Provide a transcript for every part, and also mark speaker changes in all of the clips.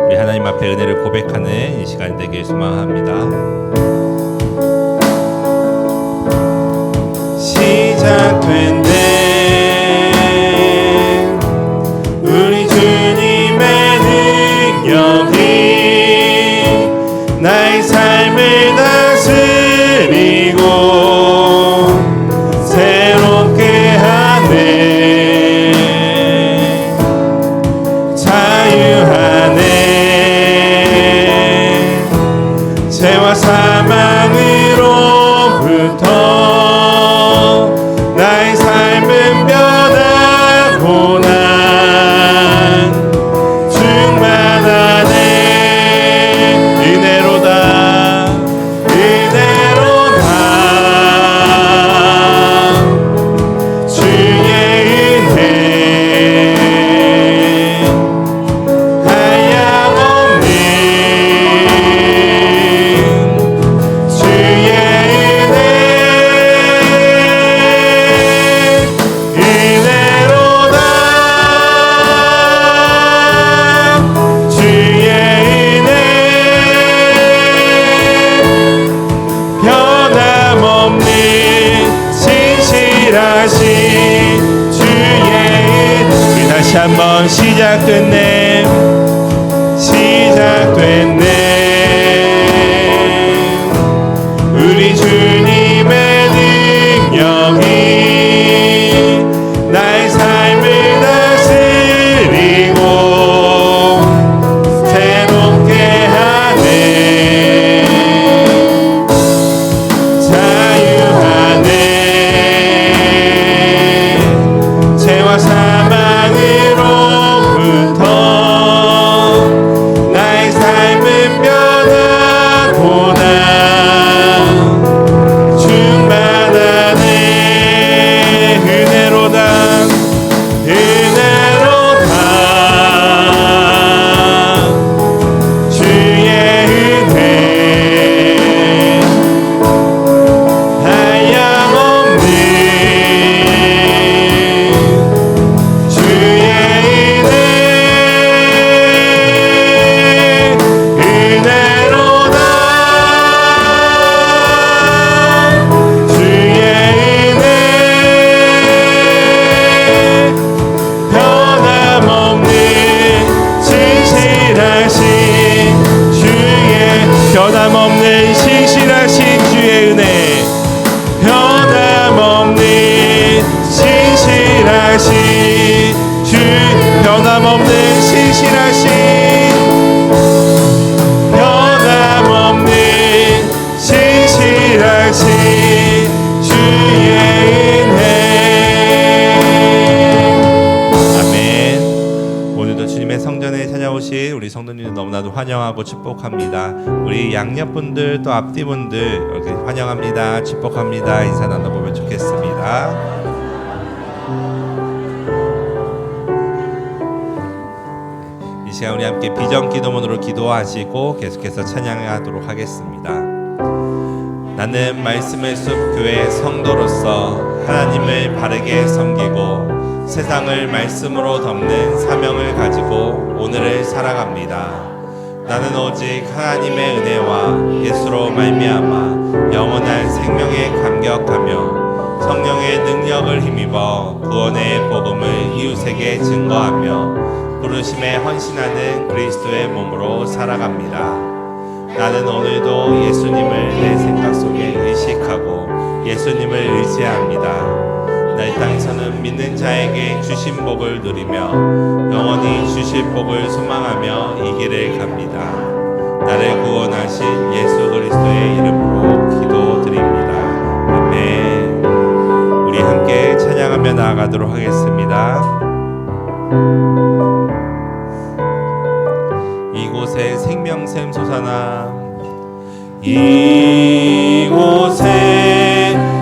Speaker 1: 우리 하나님 앞에 은혜를 고백하는 이 시간 되길 소망합니다. 시작된 우리 주님의 능력이 나의 삶을 다스리고 새롭게 하네. 자유하네. 죄와 사망으로부터 나의 삶은 변하고 난 충만하네. 은혜로다 은혜로다 주의 은혜 한량없는 주의 은혜 은혜로다 주의 은혜 변함없는 신실하신 주의 은혜. 우리 다시 한번 시작됐네. 시작됐네. 우리 주님의 능력이 나의 삶을 다스리고 새롭게 하네. 자유하네. 죄와 사망으로부터 나의 삶은 변하고 난 충만하네. 은혜로다 은혜로다 주의 은혜 한량없는 주의 은혜 은혜로다 주의 은혜 변함없는 신실하신 주의 변함없는 신실하신 주의 은혜 변함없는 신실하신 주 변함없는 신실하신 변함없는 신실하신 주의 은혜. 아멘. 오늘도 주님의 성전에 찾아오신 우리 성도님들 너무나도 환영하고 축복합니다. 우리 양옆분들 또 앞뒤분들 이렇게 환영합니다. 축복합니다. 인사 나눠보면 좋겠습니다. 이 시간 우리 함께 비전기도문으로 기도하시고 계속해서 찬양하도록 하겠습니다. 나는 말씀의 숲 교회 성도로서 하나님을 바르게 섬기고 세상을 말씀으로 덮는 사명을 가지고 오늘을 살아갑니다. 나는 오직 하나님의 은혜와 예수로 말미암아 영원한 생명에 감격하며 성령의 능력을 힘입어 구원의 복음을 이웃에게 증거하며 부르심에 헌신하는 그리스도의 몸으로 살아갑니다. 나는 오늘도 예수님을 내 생각 속에 의식하고 예수님을 의지합니다. 이 땅에서는 믿는 자에게 주신 복을 누리며 영원히 주실 복을 소망하며 이 길을 갑니다. 나를 구원하신 예수 그리스도의 이름으로 기도드립니다. 아멘. 우리 함께 찬양하며 나아가도록 하겠습니다. 이곳에 생명샘 솟아나 이곳에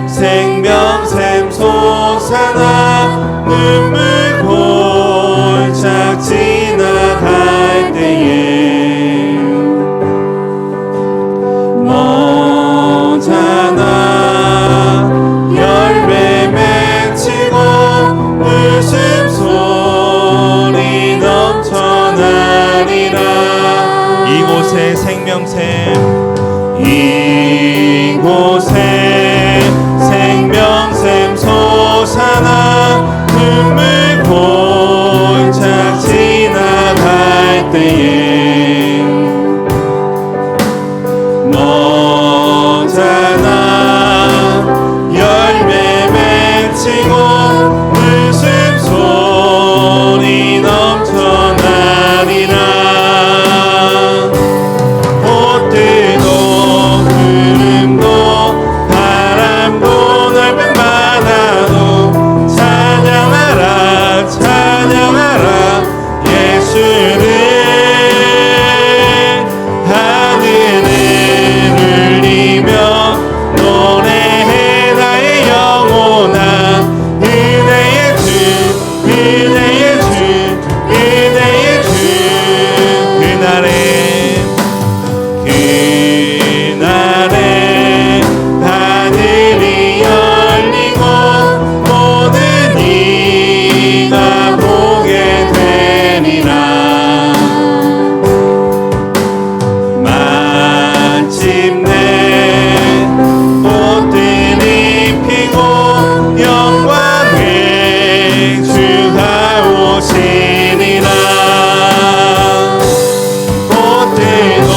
Speaker 1: 생명샘 솟아나 눈물 골짝 지나갈 때에 먼잖아 열매 맺히고 웃음소리 넘쳐나리라. 이곳에 생명샘
Speaker 2: 이곳에 생명샘 솟아나 눈물 골짝 지나갈 때에 너잖아 열매 맺히고 웃음소리 넘쳐나리라 꽃들도 구름도 바람도 넓은 바다도 찬양하라 찬양하라 예수를 하늘을 울리며 노래해 나의 영혼아 은혜의 주 은혜의 주 은혜의 주 그날에 하늘이 열리고 모든 이가 보게 되리라 마침내 꽃들이 피고 영광의 주가 오시리라 꽃들도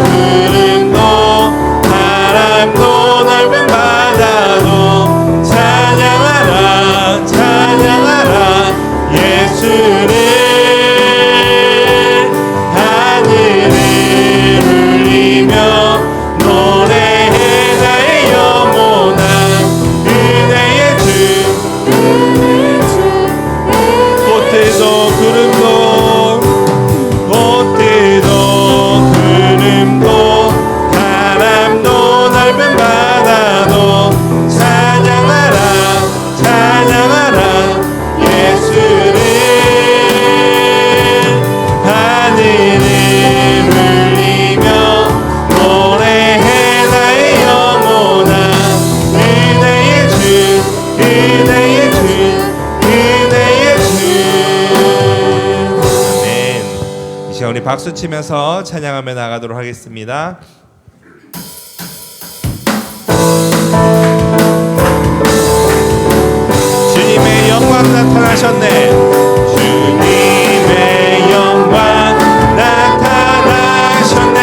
Speaker 2: 구름도 바람도 넓은 바다도 찬양하라 찬양하라 예수를 하늘을 울리며 노래해 나의 영혼아 은혜의 주 꽃들도 구름도 꽃들도 구름도 바람도 넓은 바다도 찬양하라 찬양하라 예수를 하늘을 울리며 노래해 나의 영혼아 은혜의 주 은혜의 주 은혜의 주
Speaker 1: 아멘. 이 시간 우리 박수 치면서 찬양하며 나가도록 하겠습니다. 주님의 영광 나타나셨네.
Speaker 2: 주님의 영광 나타나셨네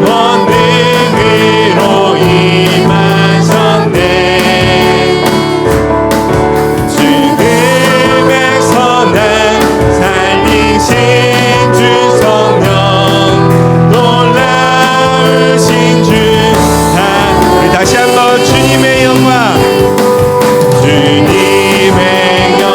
Speaker 2: 권능으로 임하셨네 죽음에서 날 살리신 주 성령 놀라우신 주
Speaker 1: 우리 다시 한번 주님의 영광
Speaker 2: 주님의 영광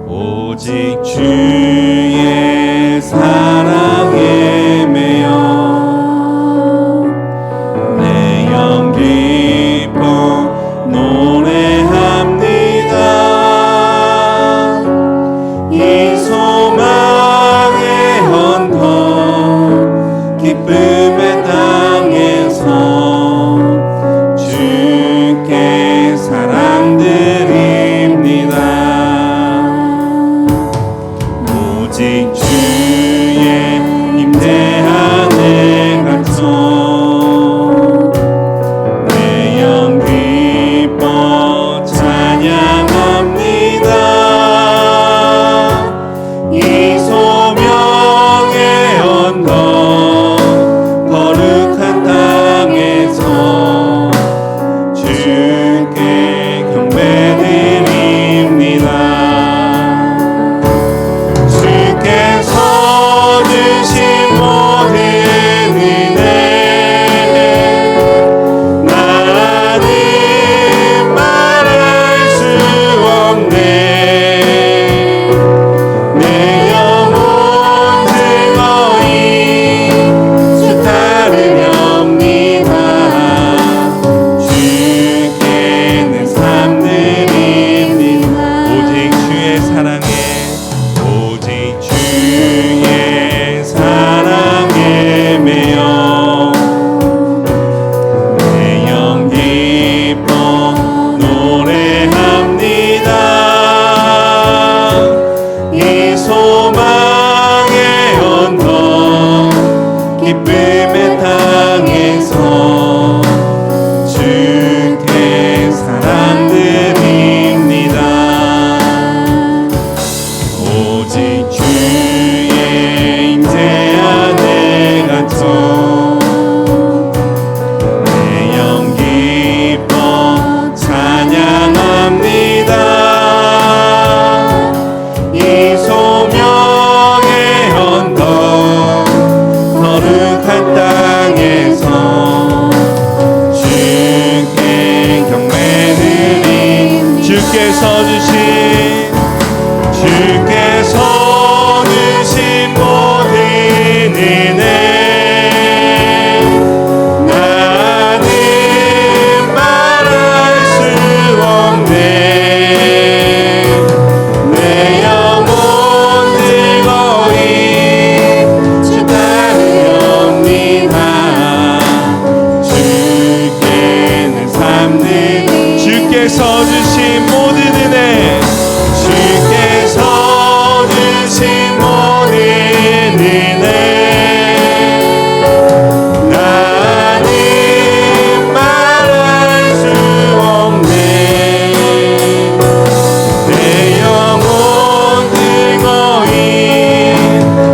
Speaker 1: 오직
Speaker 2: 주의 사랑에 매여 내 영 기뻐 노래합니다. 이 소망의 언덕 기쁨의 땅에서 주께 사랑드립니다. 오직 주의 임재 안에 갇혀 내 영 기뻐 찬양합니다. 이 소명의 언덕 거룩한 땅에서 주께 경배드립니다. 주께서 주신 모든 은혜 나는 말할 수 없네. 내 영혼 즐거이 주 따르렵니다. 주께 내 삶 드립니다.
Speaker 1: 오직 주의 사랑에 오직
Speaker 2: 주의 사랑에 매여 내 영 기뻐 노래합니다. 이 소망의 언덕 기쁨의 땅에서 주께 사랑드립니다. 오직 주의 임재 안에 갇혀 내 영 기뻐 찬양합니다. 이 소명의 언덕 거룩한 땅에서 주께 경배드리 주께서 주신 모든 은혜 나는 말할 수 없네. 내 영혼 즐거이 주 따르렵니다. 주께 내 삶 드리 주께서 주신 모든 은혜 주께서 주신 모든 은혜 나는 말할 수 없네. 내 영혼 즐거이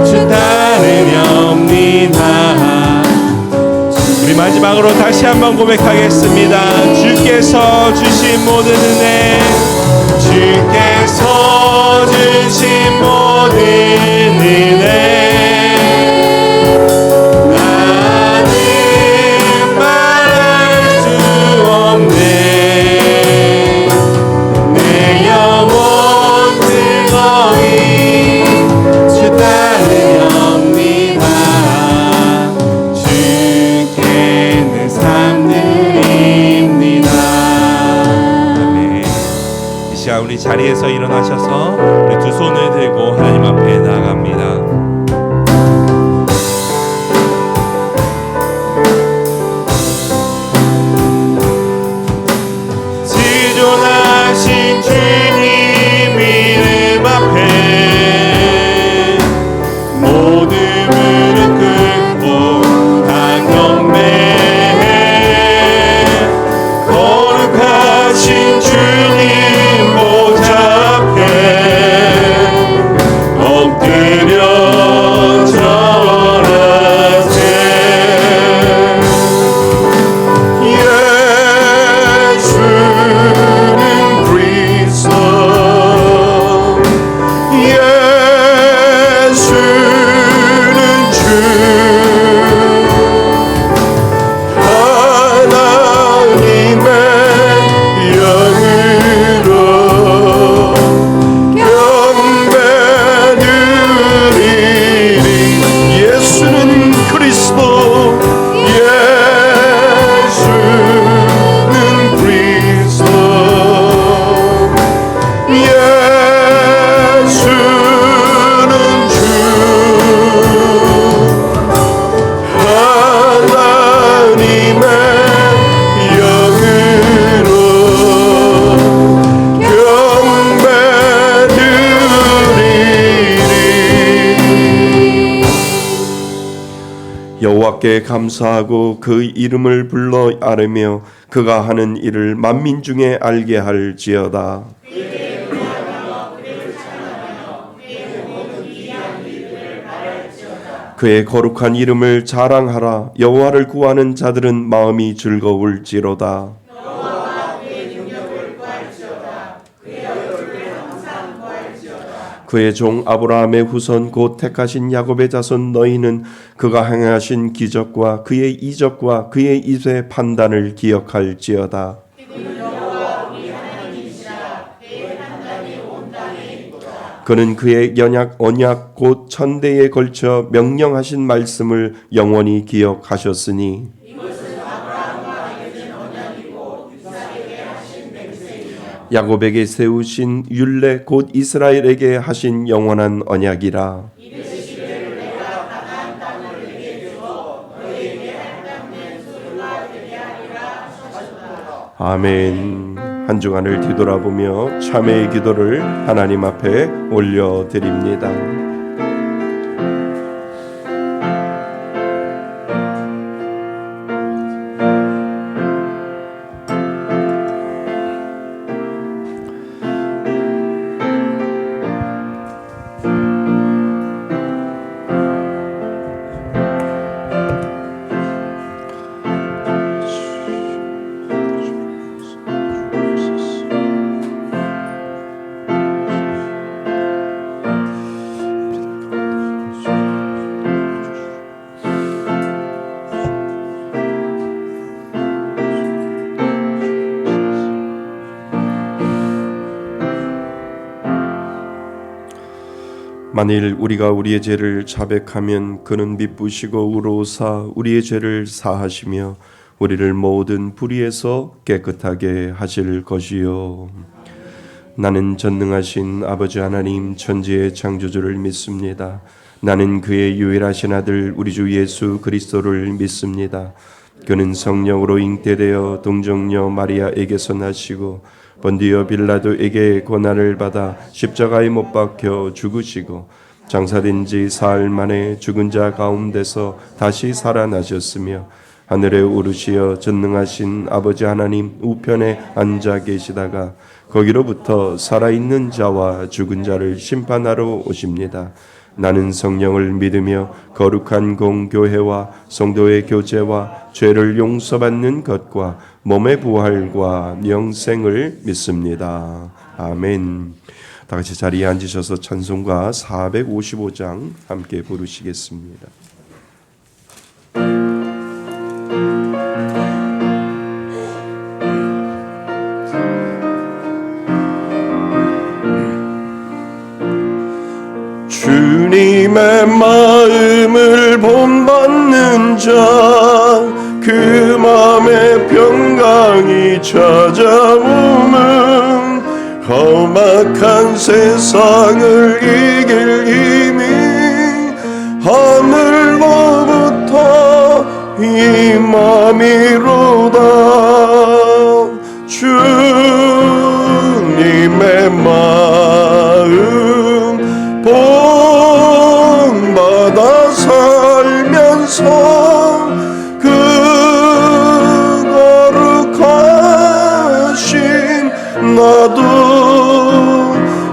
Speaker 2: 주 따르렵니다. 우리 마지막으로 다시 한번 고백하겠습니다. 주께서 주신 모든 은혜 주께서 주신 모든 은혜 나는 말할 수 없네. 내 영혼 즐거이 주 따르렵니다. 주께 내 삶 드립니다.
Speaker 1: 아멘. 이 시간 우리 자리에서 일어나셔서 우리 두 손을 들고 하나님 앞에 나아갑니다.
Speaker 2: 지존하신 주님 이름 앞에 모든 무릎 꿇고 다 경배해. 거룩하신 주님 보좌 앞에 엎드려
Speaker 3: 여호와께 감사하고 그 이름을 불러 아뢰며 그가 하는 일을 만민 중에 알게 할지어다. 그의 거룩한 이름을 자랑하라. 여호와를 구하는 자들은 마음이 즐거울지로다. 그의 종 아브라함의 후손 곧 택하신 야곱의 자손 너희는 그가 행하신 기적과 그의 이적과 그의 이세 판단을 기억할지어다. 그는 그의 언약 곧 천대에 걸쳐 명령하신 말씀을 영원히 기억하셨으니 야곱에게 세우신 율례 곧 이스라엘에게 하신 영원한 언약이라. 아멘. 한 주간을 뒤돌아보며 참회의 기도를 하나님 앞에 올려드립니다. 만일 우리가 우리의 죄를 자백하면 그는 미쁘시고 의로우사 우리의 죄를 사하시며 우리를 모든 불의에서 깨끗하게 하실 것이요. 나는 전능하신 아버지 하나님 천지의 창조주를 믿습니다. 나는 그의 유일하신 아들 우리 주 예수 그리스도를 믿습니다. 그는 성령으로 잉태되어 동정녀 마리아에게서 나시고 본디오 빌라도에게 고난을 받아 십자가에 못 박혀 죽으시고 장사된 지 사흘 만에 죽은 자 가운데서 다시 살아나셨으며 하늘에 오르시어 전능하신 아버지 하나님 우편에 앉아 계시다가 거기로부터 살아있는 자와 죽은 자를 심판하러 오십니다. 나는 성령을 믿으며 거룩한 공교회와 성도의 교제와 죄를 용서받는 것과 몸의 부활과 영생을 믿습니다. 아멘. 다 같이 자리에 앉으셔서 찬송가 455장 함께 부르시겠습니다. 주님의 마음을 본받는 자 그 마음에 평강이 찾아오면 험악한 세상을 이길 힘이 하늘로부터 임함이로다. 주님의 마음 본받아 살면서 그 거룩하신 나도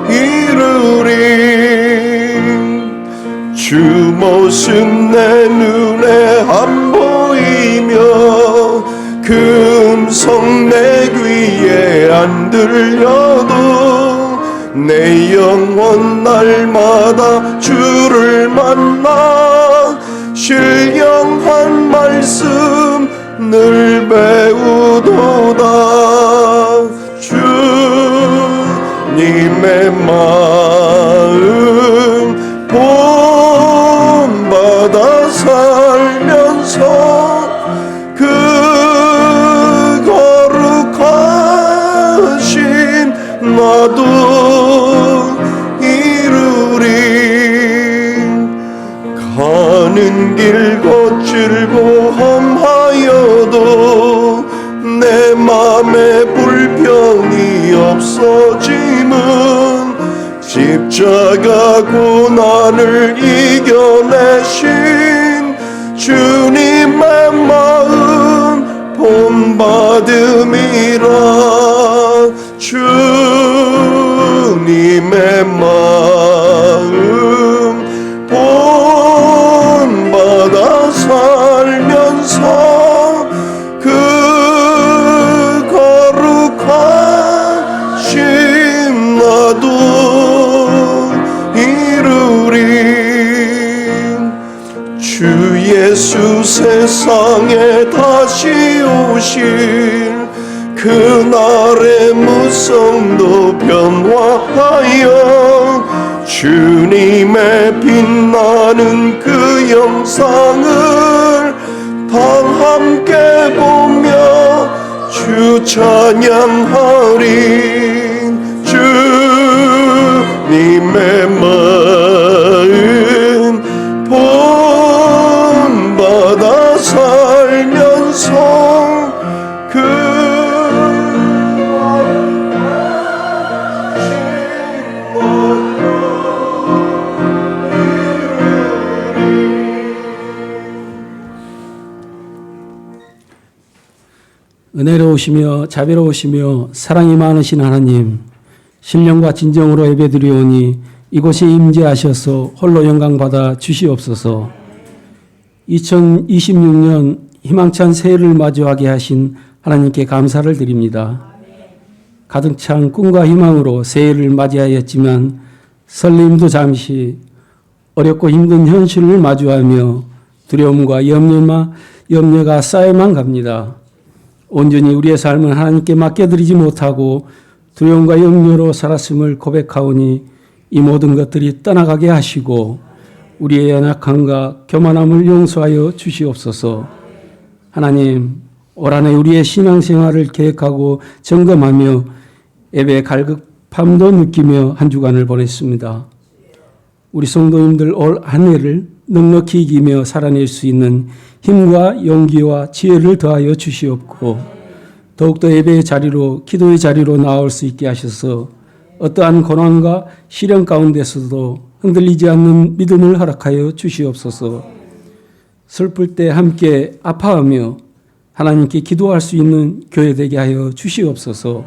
Speaker 3: 이루리. 주 모습 내 눈에 안 보이며 그 음성 내 귀에 안 들려도 내 영혼 날마다 주를 만나 신령한 말씀 늘 배우도다. 주님의 마음 본받아 살면서 그 거룩하신 나도 이루리. 가는 길 거칠고 험하여도 내 맘에 불평이 없어짐은 십자가 고난을 이겨내신 주님의 마음 본받음이라. 주님의 마음 본받아 살면서 그 거룩하신 나도 이루리. 주 예수 세상에 다시 오실 그날의 무성도 변화하여 주님의 빛나는 그 영상을 다 함께 보며 주 찬양하리. 주님의 마음 본받아 살면서 그
Speaker 4: 은혜로우시며 자비로우시며 사랑이 많으신 하나님, 신령과 진정으로 예배드리오니 이곳에 임재하셔서 홀로 영광받아 주시옵소서. 2026년 희망찬 새해를 마주하게 하신 하나님께 감사를 드립니다. 가득 찬 꿈과 희망으로 새해를 맞이하였지만 설렘도 잠시, 어렵고 힘든 현실을 마주하며 두려움과 염려가 쌓여만 갑니다. 온전히 우리의 삶을 하나님께 맡겨드리지 못하고 두려움과 염려로 살았음을 고백하오니 이 모든 것들이 떠나가게 하시고 우리의 연약함과 교만함을 용서하여 주시옵소서. 하나님, 올 한 해 우리의 신앙생활을 계획하고 점검하며 예배 갈급함도 느끼며 한 주간을 보냈습니다. 우리 성도님들 올 한 해를 넉넉히 이기며 살아낼 수 있는 힘과 용기와 지혜를 더하여 주시옵고 더욱더 예배의 자리로 기도의 자리로 나올 수 있게 하셔서 어떠한 고난과 시련 가운데서도 흔들리지 않는 믿음을 허락하여 주시옵소서. 슬플 때 함께 아파하며 하나님께 기도할 수 있는 교회 되게 하여 주시옵소서.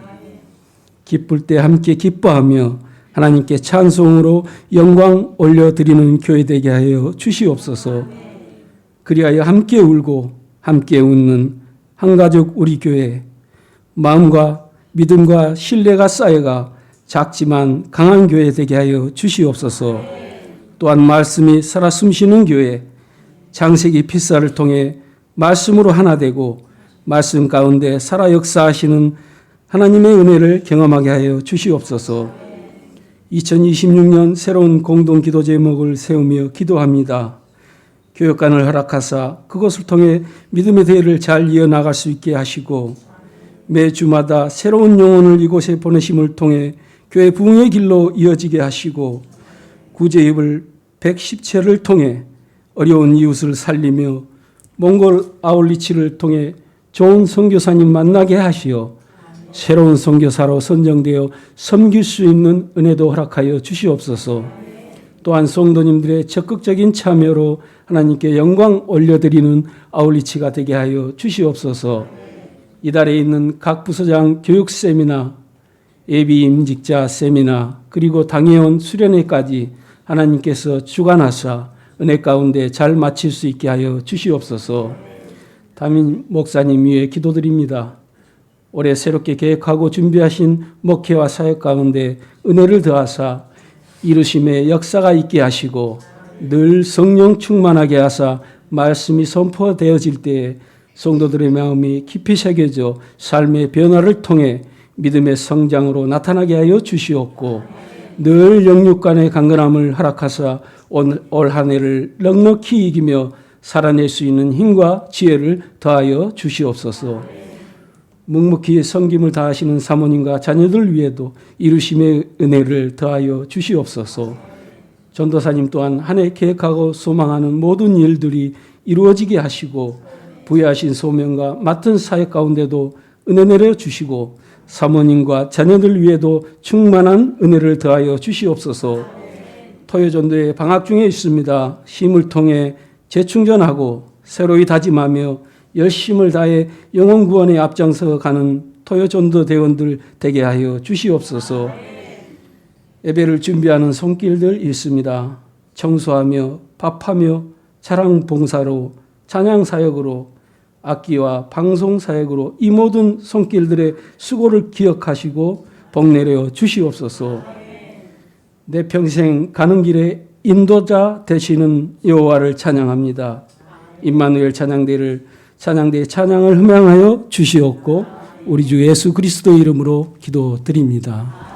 Speaker 4: 기쁠 때 함께 기뻐하며 하나님께 찬송으로 영광 올려드리는 교회 되게 하여 주시옵소서. 그리하여 함께 울고 함께 웃는 한가족 우리 교회, 마음과 믿음과 신뢰가 쌓여가 작지만 강한 교회 되게 하여 주시옵소서. 또한 말씀이 살아 숨쉬는 교회, 창세기 필사를 통해 말씀으로 하나 되고 말씀 가운데 살아 역사하시는 하나님의 은혜를 경험하게 하여 주시옵소서. 2026년 새로운 공동 기도 제목을 세우며 기도합니다. 교역관을 허락하사 그것을 통해 믿음의 대회를 잘 이어나갈 수 있게 하시고 매 주마다 새로운 영혼을 이곳에 보내심을 통해 교회 부흥의 길로 이어지게 하시고 구제입을 110채를 통해 어려운 이웃을 살리며 몽골 아울리치를 통해 좋은 선교사님 만나게 하시어 새로운 선교사로 선정되어 섬길 수 있는 은혜도 허락하여 주시옵소서. 또한 성도님들의 적극적인 참여로 하나님께 영광 올려드리는 아울리치가 되게 하여 주시옵소서. 이달에 있는 각 부서장 교육 세미나, 예비 임직자 세미나, 그리고 당회원 수련회까지 하나님께서 주관하사 은혜 가운데 잘 마칠 수 있게 하여 주시옵소서. 담임 목사님 위해 기도드립니다. 올해 새롭게 계획하고 준비하신 목회와 사역 가운데 은혜를 더하사 이루심의 역사가 있게 하시고 늘 성령 충만하게 하사 말씀이 선포되어질 때에 성도들의 마음이 깊이 새겨져 삶의 변화를 통해 믿음의 성장으로 나타나게 하여 주시옵고 늘 영육간의 강건함을 허락하사 올 한 해를 넉넉히 이기며 살아낼 수 있는 힘과 지혜를 더하여 주시옵소서. 묵묵히 섬김을 다하시는 사모님과 자녀들 위에도 이루심의 은혜를 더하여 주시옵소서. 전도사님 또한 한 해 계획하고 소망하는 모든 일들이 이루어지게 하시고 부여하신 소명과 맡은 사역 가운데도 은혜 내려 주시고 사모님과 자녀들 위에도 충만한 은혜를 더하여 주시옵소서. 토요전도에 방학 중에 있습니다. 힘을 통해 재충전하고 새로이 다짐하며 열심을 다해 영혼 구원에 앞장서 가는 토요전도 대원들 되게 하여 주시옵소서. 예배를 준비하는 손길들 있습니다. 청소하며 밥하며 차량 봉사로 찬양 사역으로 악기와 방송 사역으로 이 모든 손길들의 수고를 기억하시고 복 내려 주시옵소서. 내 평생 가는 길에 인도자 되시는 여호와를 찬양합니다. 임마누엘 찬양대의 찬양을 흠양하여 주시옵고 우리 주 예수 그리스도 이름으로 기도드립니다.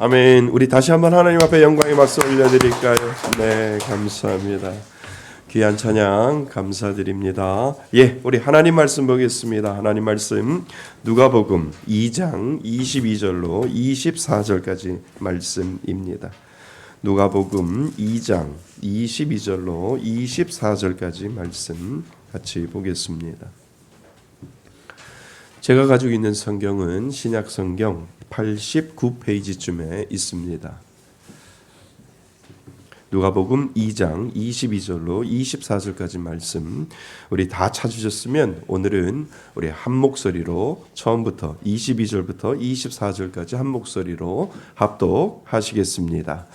Speaker 3: 아멘. 우리 다시 한번 하나님 앞에 영광의 박수 올려드릴까요? 네, 감사합니다. 귀한 찬양 감사드립니다. 예, 우리 하나님 말씀 보겠습니다. 하나님 말씀 누가복음 2장 22절로 24절까지 말씀입니다. 누가복음 2장 22절로 24절까지 말씀 같이 보겠습니다. 제가 가지고 있는 성경은 신약 성경 89페이지쯤에 있습니다. 누가복음 2장 22절로 24절까지 말씀 우리 다 찾으셨으면 오늘은 우리 한 목소리로 처음부터 22절부터 24절까지 한 목소리로 합독하시겠습니다.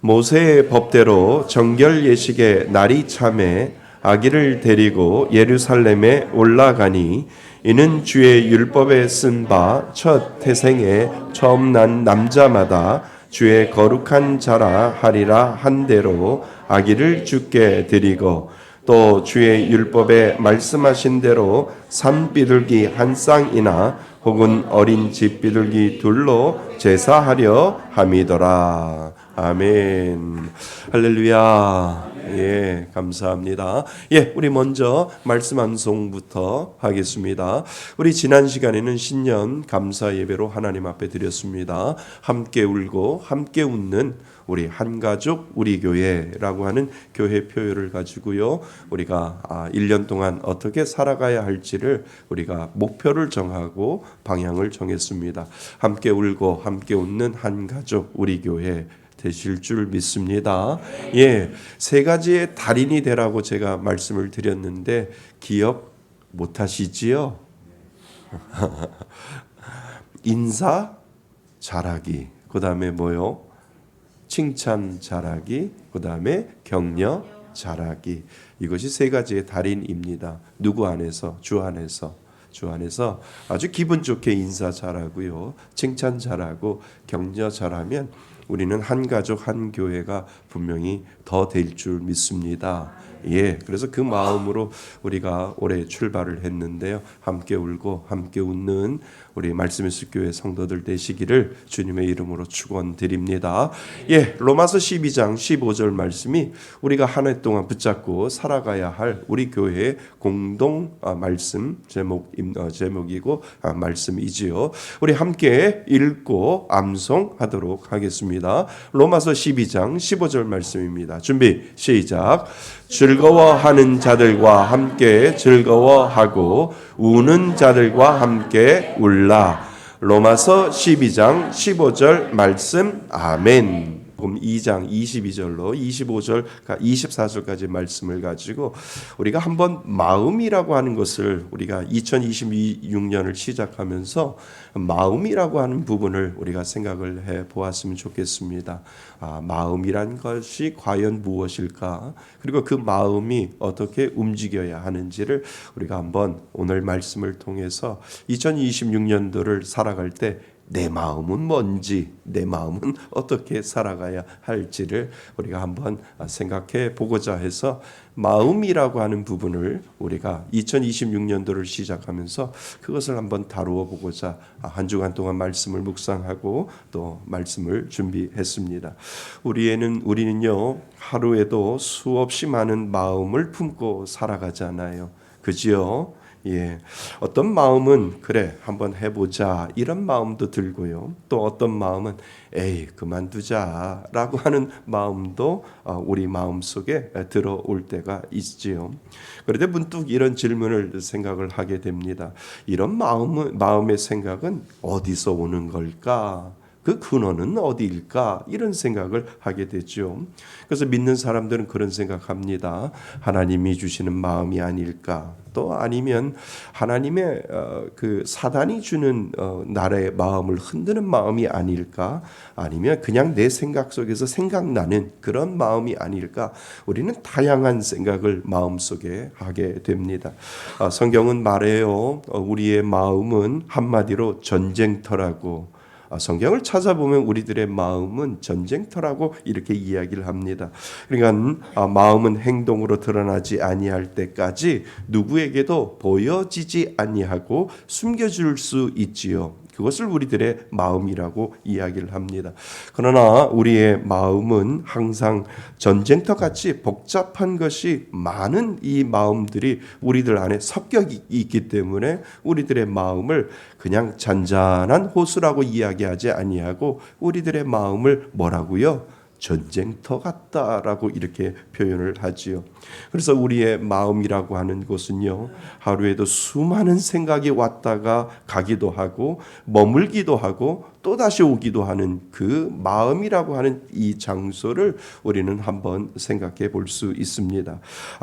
Speaker 3: 모세의 법대로 정결 예식의 날이 참에 아기를 데리고 예루살렘에 올라가니 이는 주의 율법에 쓴 바 첫 태생에 처음 난 남자마다 주의 거룩한 자라 하리라 한 대로 아기를 주께 드리고 또 주의 율법에 말씀하신 대로 산비둘기 한 쌍이나 혹은 어린 집비둘기 둘로 제사하려 함이더라. 아멘. 할렐루야. 예, 감사합니다. 예, 우리 먼저 말씀 암송부터 하겠습니다. 우리 지난 시간에는 신년 감사 예배로 하나님 앞에 드렸습니다. 함께 울고 함께 웃는 우리 한가족 우리 교회라고 하는 교회 표현을 가지고요. 우리가 1년 동안 어떻게 살아가야 할지를 우리가 목표를 정하고 방향을 정했습니다. 함께 울고 함께 웃는 한가족 우리 교회 되실 줄 믿습니다. 예, 세 가지의 달인이 되라고 제가 말씀을 드렸는데 기억 못 하시지요? 인사 잘하기, 그 다음에 뭐요? 칭찬 잘하기, 그 다음에 격려 잘하기. 이것이 세 가지의 달인입니다. 누구 안에서? 주 안에서. 주 안에서 아주 기분 좋게 인사 잘하고요, 칭찬 잘하고 격려 잘하면 우리는 한 가족 한 교회가 분명히 더 될 줄 믿습니다. 예, 그래서 그 마음으로 우리가 올해 출발을 했는데요. 함께 울고 함께 웃는 우리 말씀의 숲교회 성도들 되시기를 주님의 이름으로 축원드립니다. 예, 로마서 12장 15절 말씀이 우리가 한 해 동안 붙잡고 살아가야 할 우리 교회의 공동 말씀 제목이고 말씀이지요. 우리 함께 읽고 암송하도록 하겠습니다. 로마서 12장 15절 말씀입니다. 준비 시작. 즐거워하는 자들과 함께 즐거워하고 우는 자들과 함께 울라. 로마서 12장 15절 말씀. 아멘. 2장 22절로 25절, 24절까지 말씀을 가지고 우리가 한번 마음이라고 하는 것을 우리가 2026년을 시작하면서 마음이라고 하는 부분을 우리가 생각을 해 보았으면 좋겠습니다. 마음이란 것이 과연 무엇일까? 그리고 그 마음이 어떻게 움직여야 하는지를 우리가 한번 오늘 말씀을 통해서 2026년도를 살아갈 때 내 마음은 뭔지, 내 마음은 어떻게 살아가야 할지를 우리가 한번 생각해 보고자 해서 마음이라고 하는 부분을 우리가 2026년도를 시작하면서 그것을 한번 다루어 보고자 한 주간 동안 말씀을 묵상하고 또 말씀을 준비했습니다. 우리는요, 하루에도 수없이 많은 마음을 품고 살아가잖아요. 그지요? 예, 어떤 마음은 그래 한번 해보자 이런 마음도 들고요. 또 어떤 마음은 에이 그만두자라고 하는 마음도 우리 마음 속에 들어올 때가 있지요. 그런데 문득 이런 질문을 생각을 하게 됩니다. 이런 마음의 생각은 어디서 오는 걸까? 그 근원은 어디일까? 이런 생각을 하게 되죠. 그래서 믿는 사람들은 그런 생각합니다. 하나님이 주시는 마음이 아닐까? 또 아니면 하나님의 그 사단이 주는 나의 마음을 흔드는 마음이 아닐까? 아니면 그냥 내 생각 속에서 생각나는 그런 마음이 아닐까? 우리는 다양한 생각을 마음속에 하게 됩니다. 성경은 말해요. 우리의 마음은 한마디로 전쟁터라고. 성경을 찾아보면 우리들의 마음은 전쟁터라고 이렇게 이야기를 합니다. 그러니까 마음은 행동으로 드러나지 아니할 때까지 누구에게도 보여지지 아니하고 숨겨줄 수 있지요. 그것을 우리들의 마음이라고 이야기를 합니다. 그러나 우리의 마음은 항상 전쟁터같이 복잡한 것이 많은 이 마음들이 우리들 안에 섞여 있기 때문에 우리들의 마음을 그냥 잔잔한 호수라고 이야기하지 아니하고 우리들의 마음을 뭐라고요? 전쟁터 같다라고 이렇게 표현을 하지요. 그래서 우리의 마음이라고 하는 것은요, 하루에도 수많은 생각이 왔다가 가기도 하고 머물기도 하고 또다시 오기도 하는 그 마음이라고 하는 이 장소를 우리는 한번 생각해 볼 수 있습니다.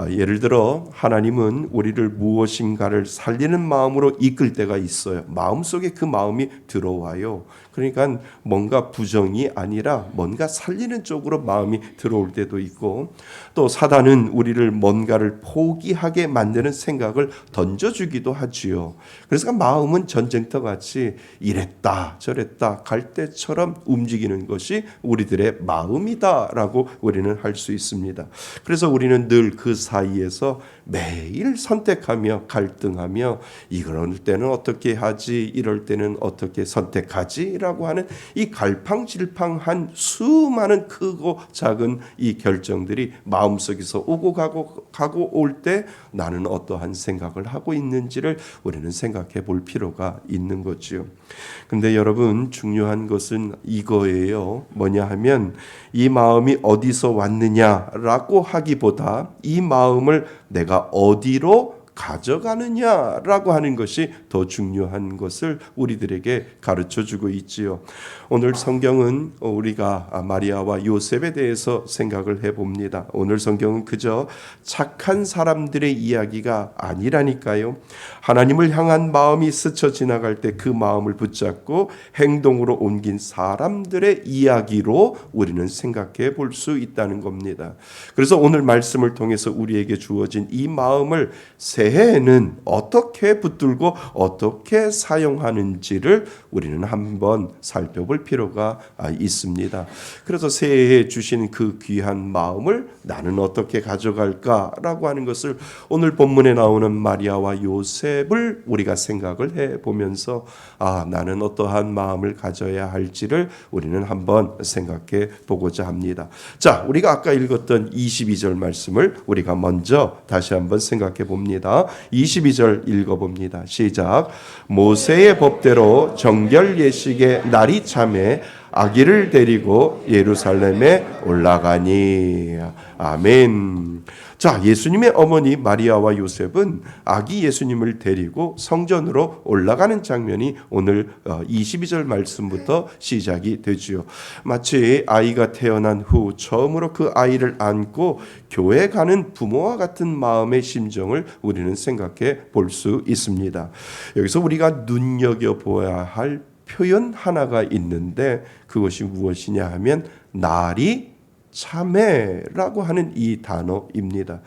Speaker 3: 예를 들어 하나님은 우리를 무엇인가를 살리는 마음으로 이끌 때가 있어요. 마음속에 그 마음이 들어와요. 그러니까 뭔가 부정이 아니라 뭔가 살리는 쪽으로 마음이 들어올 때도 있고, 또 사단은 우리를 뭔가를 포기하게 만드는 생각을 던져주기도 하지요. 그래서 마음은 전쟁터같이 이랬다 저랬다 바다 갈대처럼 움직이는 것이 우리들의 마음이다라고 우리는 할 수 있습니다. 그래서 우리는 늘 그 사이에서 매일 선택하며 갈등하며 이럴 때는 어떻게 하지, 이럴 때는 어떻게 선택하지라고 하는 이 갈팡질팡한 수많은 크고 작은 이 결정들이 마음속에서 오고 가고 올 때 나는 어떠한 생각을 하고 있는지를 우리는 생각해 볼 필요가 있는 거지요. 근데 여러분, 중요한 것은 이거예요. 뭐냐 하면 이 마음이 어디서 왔느냐라고 하기보다 이 마음을 내가 어디로 가져가느냐라고 하는 것이 더 중요한 것을 우리들에게 가르쳐 주고 있지요. 오늘 성경은 우리가 마리아와 요셉에 대해서 생각을 해봅니다. 오늘 성경은 그저 착한 사람들의 이야기가 아니라니까요. 하나님을 향한 마음이 스쳐 지나갈 때 그 마음을 붙잡고 행동으로 옮긴 사람들의 이야기로 우리는 생각해 볼 수 있다는 겁니다. 그래서 오늘 말씀을 통해서 우리에게 주어진 이 마음을 새해에는 어떻게 붙들고 어떻게 사용하는지를 우리는 한번 살펴볼 필요가 있습니다. 그래서 새해에 주신 그 귀한 마음을 나는 어떻게 가져갈까라고 하는 것을 오늘 본문에 나오는 마리아와 요셉을 우리가 생각을 해보면서 나는 어떠한 마음을 가져야 할지를 우리는 한번 생각해 보고자 합니다. 자, 우리가 아까 읽었던 22절 말씀을 우리가 먼저 다시 한번 생각해 봅니다. 22절 읽어봅니다. 시작. 모세의 법대로 정결 예식의 날이 참에 아기를 데리고 예루살렘에 올라가니. 아멘. 자, 예수님의 어머니 마리아와 요셉은 아기 예수님을 데리고 성전으로 올라가는 장면이 오늘 22절 말씀부터 시작이 되지요. 마치 아이가 태어난 후 처음으로 그 아이를 안고 교회 가는 부모와 같은 마음의 심정을 우리는 생각해 볼 수 있습니다. 여기서 우리가 눈여겨보아야 할 표현 하나가 있는데 그것이 무엇이냐 하면 날이 참회라고 하는 이 단어입니다.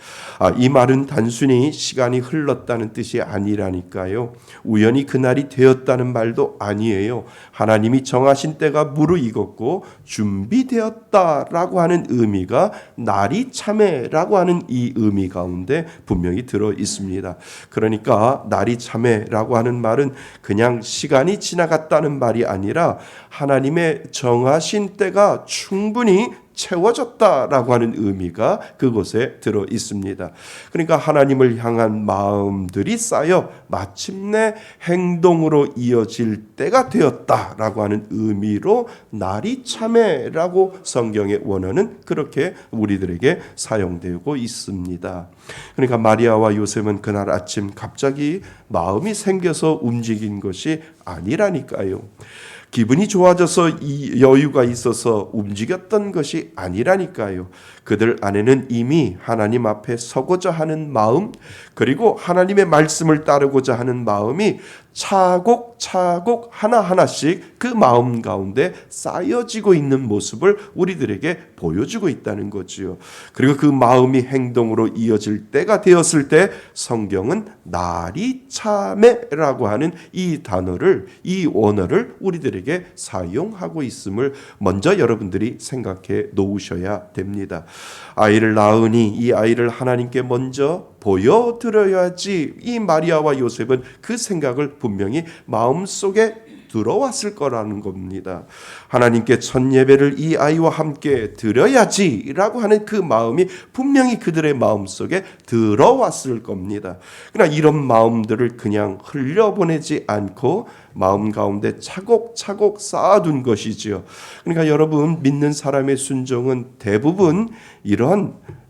Speaker 3: 이 말은 단순히 시간이 흘렀다는 뜻이 아니라니까요. 우연히 그날이 되었다는 말도 아니에요. 하나님이 정하신 때가 무르익었고 준비되었다라고 하는 의미가 날이 참회라고 하는 이 의미 가운데 분명히 들어 있습니다. 그러니까 날이 참회라고 하는 말은 그냥 시간이 지나갔다는 말이 아니라 하나님의 정하신 때가 충분히 채워졌다라고 하는 의미가 그곳에 들어 있습니다. 그러니까 하나님을 향한 마음들이 쌓여 마침내 행동으로 이어질 때가 되었다라고 하는 의미로 날이 참회라고 성경의 원어는 그렇게 우리들에게 사용되고 있습니다. 그러니까 마리아와 요셉은 그날 아침 갑자기 마음이 생겨서 움직인 것이 아니라니까요. 기분이 좋아져서 이 여유가 있어서 움직였던 것이 아니라니까요. 그들 안에는 이미 하나님 앞에 서고자 하는 마음, 그리고 하나님의 말씀을 따르고자 하는 마음이 차곡차곡 하나하나씩 그 마음 가운데 쌓여지고 있는 모습을 우리들에게 보여주고 있다는 거지요. 그리고 그 마음이 행동으로 이어질 때가 되었을 때 성경은 날이 참회라고 하는 이 단어를, 이 원어를 우리들에게 사용하고 있음을 먼저 여러분들이 생각해 놓으셔야 됩니다. 아이를 낳으니 이 아이를 하나님께 먼저 보여드려야지. 이 마리아와 요셉은 그 생각을 분명히 마음속에 들어왔을 거라는 겁니다. 하나님께 첫 예배를 이 아이와 함께 드려야지라고 하는 그 마음이 분명히 그들의 마음속에 들어왔을 겁니다. 그러나 이런 마음들을 그냥 흘려보내지 않고 마음 가운데 차곡차곡 쌓아둔 것이지요. 그러니까 여러분, 믿는 사람의 순종은 대부분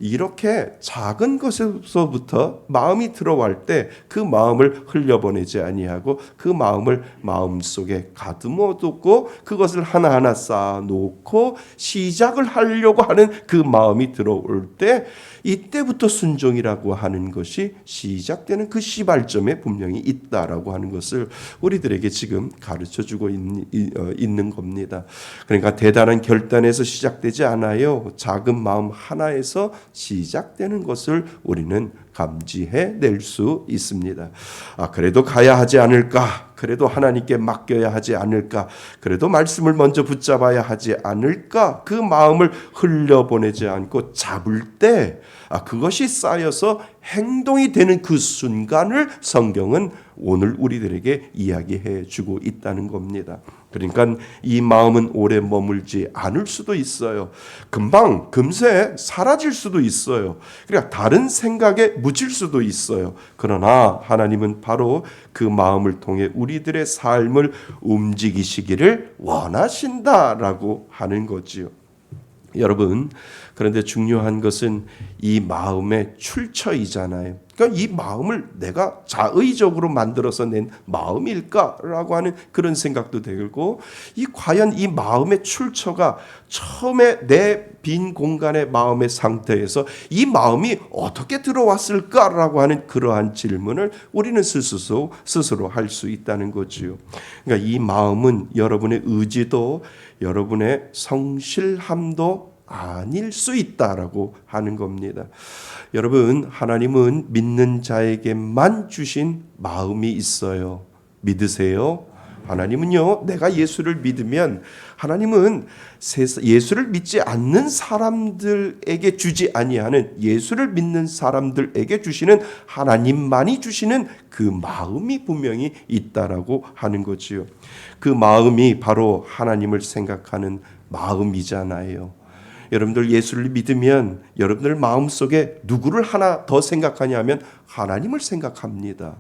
Speaker 3: 이렇게 작은 것에서부터 마음이 들어갈 때 그 마음을 흘려보내지 아니하고 그 마음을 마음속에 가두어 두고 그것을 하나하나 쌓아놓고 시작을 하려고 하는 그 마음이 들어올 때 이때부터 순종이라고 하는 것이 시작되는 그 시발점에 분명히 있다라고 하는 것을 우리들에게 지금 가르쳐주고 있는 겁니다. 그러니까 대단한 결단에서 시작되지 않아요. 작은 마음 하나에서 시작되는 것을 우리는 감지해 낼 수 있습니다. 그래도 가야 하지 않을까? 그래도 하나님께 맡겨야 하지 않을까? 그래도 말씀을 먼저 붙잡아야 하지 않을까? 그 마음을 흘려보내지 않고 잡을 때 그것이 쌓여서 행동이 되는 그 순간을 성경은 오늘 우리들에게 이야기해 주고 있다는 겁니다. 그러니까 이 마음은 오래 머물지 않을 수도 있어요. 금방 금세 사라질 수도 있어요. 그러니까 다른 생각에 묻힐 수도 있어요. 그러나 하나님은 바로 그 마음을 통해 우리들의 삶을 움직이시기를 원하신다라고 하는 거지요. 여러분, 그런데 중요한 것은 이 마음의 출처이잖아요. 그러니까 이 마음을 내가 자의적으로 만들어서 낸 마음일까라고 하는 그런 생각도 들고, 과연 이 마음의 출처가 처음에 내 빈 공간의 마음의 상태에서 이 마음이 어떻게 들어왔을까라고 하는 그러한 질문을 우리는 스스로 할 수 있다는 거지요. 그러니까 이 마음은 여러분의 의지도 여러분의 성실함도 아닐 수 있다라고 하는 겁니다. 여러분, 하나님은 믿는 자에게만 주신 마음이 있어요. 믿으세요? 하나님은요, 내가 예수를 믿으면 하나님은 예수를 믿지 않는 사람들에게 주지 아니하는, 예수를 믿는 사람들에게 주시는, 하나님만이 주시는 그 마음이 분명히 있다라고 하는 거지요. 그 마음이 바로 하나님을 생각하는 마음이잖아요. 여러분들 예수를 믿으면 여러분들 마음속에 누구를 하나 더 생각하냐 하면 하나님을 생각합니다.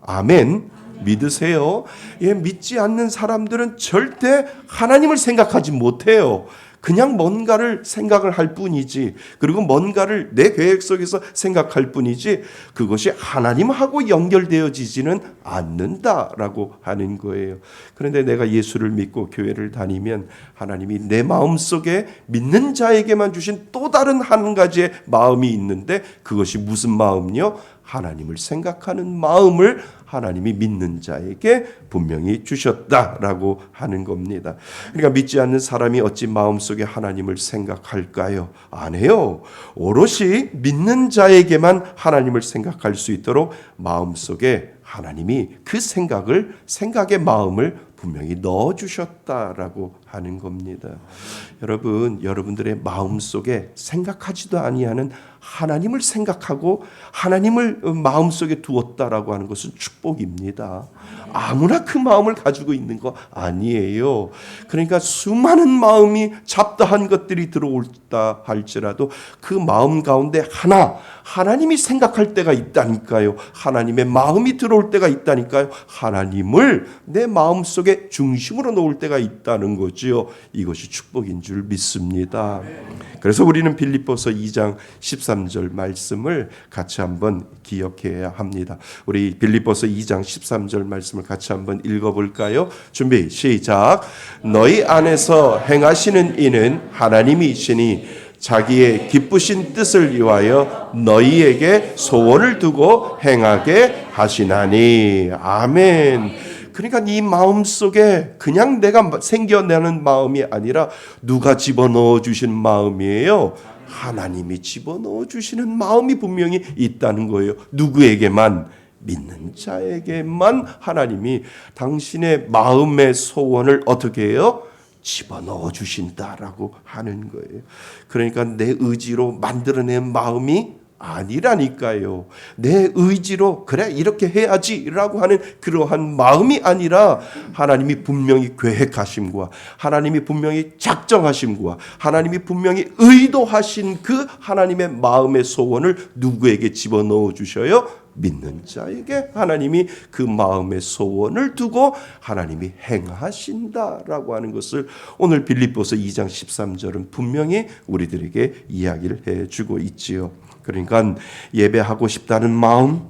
Speaker 3: 아멘. 믿으세요? 믿지 않는 사람들은 절대 하나님을 생각하지 못해요. 그냥 뭔가를 생각을 할 뿐이지, 그리고 뭔가를 내 계획 속에서 생각할 뿐이지, 그것이 하나님하고 연결되어지지는 않는다라고 하는 거예요. 그런데 내가 예수를 믿고 교회를 다니면 하나님이 내 마음속에 믿는 자에게만 주신 또 다른 한 가지의 마음이 있는데, 그것이 무슨 마음이요? 하나님을 생각하는 마음을 하나님이 믿는 자에게 분명히 주셨다라고 하는 겁니다. 그러니까 믿지 않는 사람이 어찌 마음속에 하나님을 생각할까요? 안 해요. 오롯이 믿는 자에게만 하나님을 생각할 수 있도록 마음속에 하나님이 그 생각의 마음을 분명히 넣어주셨다라고 하는 겁니다. 여러분, 여러분들의 마음속에 생각하지도 아니하는 하나님을 생각하고 하나님을 마음속에 두었다라고 하는 것은 축복입니다. 아무나 그 마음을 가지고 있는 거 아니에요. 그러니까 수많은 마음이 잡다한 것들이 들어올다 할지라도 그 마음 가운데 하나님이 생각할 때가 있다니까요. 하나님의 마음이 들어올 때가 있다니까요. 하나님을 내 마음속에 중심으로 놓을 때가 있다는 거지요. 이것이 축복인 줄 믿습니다. 그래서 우리는 빌립보서 2장 13절 말씀을 같이 한번 기억해야 합니다. 우리 빌립보서 2장 13절 말씀을 같이 한번 읽어볼까요? 준비 시작. 너희 안에서 행하시는 이는 하나님이시니 자기의 기쁘신 뜻을 위하여 너희에게 소원을 두고 행하게 하시나니. 아멘. 그러니까 이 마음 속에 그냥 내가 생겨나는 마음이 아니라 누가 집어넣어 주신 마음이에요? 하나님이 집어넣어 주시는 마음이 분명히 있다는 거예요. 누구에게만? 믿는 자에게만 하나님이 당신의 마음의 소원을 어떻게 해요? 집어넣어 주신다라고 하는 거예요. 그러니까 내 의지로 만들어낸 마음이 아니라니까요. 내 의지로 그래 이렇게 해야지라고 하는 그러한 마음이 아니라 하나님이 분명히 계획하심과 하나님이 분명히 작정하심과 하나님이 분명히 의도하신 그 하나님의 마음의 소원을 누구에게 집어넣어 주셔요? 믿는 자에게 하나님이 그 마음의 소원을 두고 하나님이 행하신다라고 하는 것을 오늘 빌립보서 2장 13절은 분명히 우리들에게 이야기를 해주고 있지요. 그러니까 예배하고 싶다는 마음,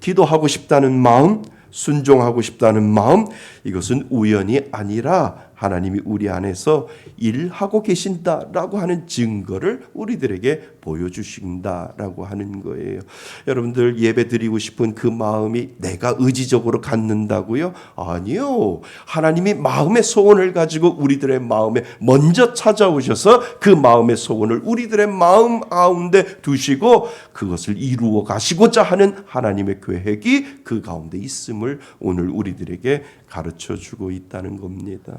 Speaker 3: 기도하고 싶다는 마음, 순종하고 싶다는 마음, 이것은 우연이 아니라 하나님이 우리 안에서 일하고 계신다라고 하는 증거를 우리들에게 보여주신다라고 하는 거예요. 여러분들 예배 드리고 싶은 그 마음이 내가 의지적으로 갖는다고요? 아니요. 하나님이 마음의 소원을 가지고 우리들의 마음에 먼저 찾아오셔서 그 마음의 소원을 우리들의 마음 가운데 두시고 그것을 이루어 가시고자 하는 하나님의 계획이 그 가운데 있음을 오늘 우리들에게 가르쳐 주고 있다는 겁니다.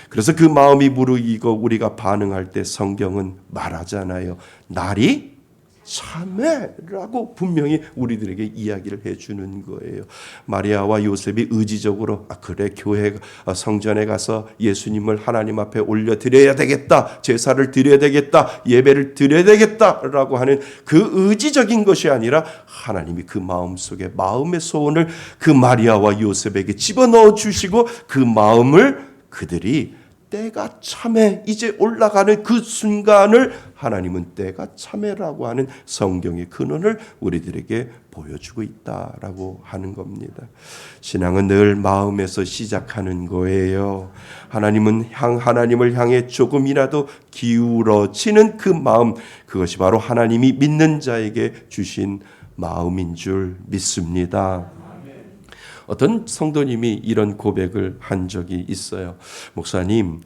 Speaker 3: 그래서 그 마음이 무르익어 우리가 반응할 때 성경은 말하잖아요. 날이 참회라고 분명히 우리들에게 이야기를 해주는 거예요. 마리아와 요셉이 의지적으로 그래 교회 성전에 가서 예수님을 하나님 앞에 올려드려야 되겠다, 제사를 드려야 되겠다, 예배를 드려야 되겠다라고 하는 그 의지적인 것이 아니라 하나님이 그 마음속에 마음의 소원을 그 마리아와 요셉에게 집어넣어 주시고 그 마음을 그들이 때가 참해 이제 올라가는 그 순간을 하나님은 때가 참해라고 하는 성경의 근원을 우리들에게 보여주고 있다라고 하는 겁니다. 신앙은 늘 마음에서 시작하는 거예요. 하나님을 향해 조금이라도 기울어지는 그 마음, 그것이 바로 하나님이 믿는 자에게 주신 마음인 줄 믿습니다. 어떤 성도님이 이런 고백을 한 적이 있어요. 목사님,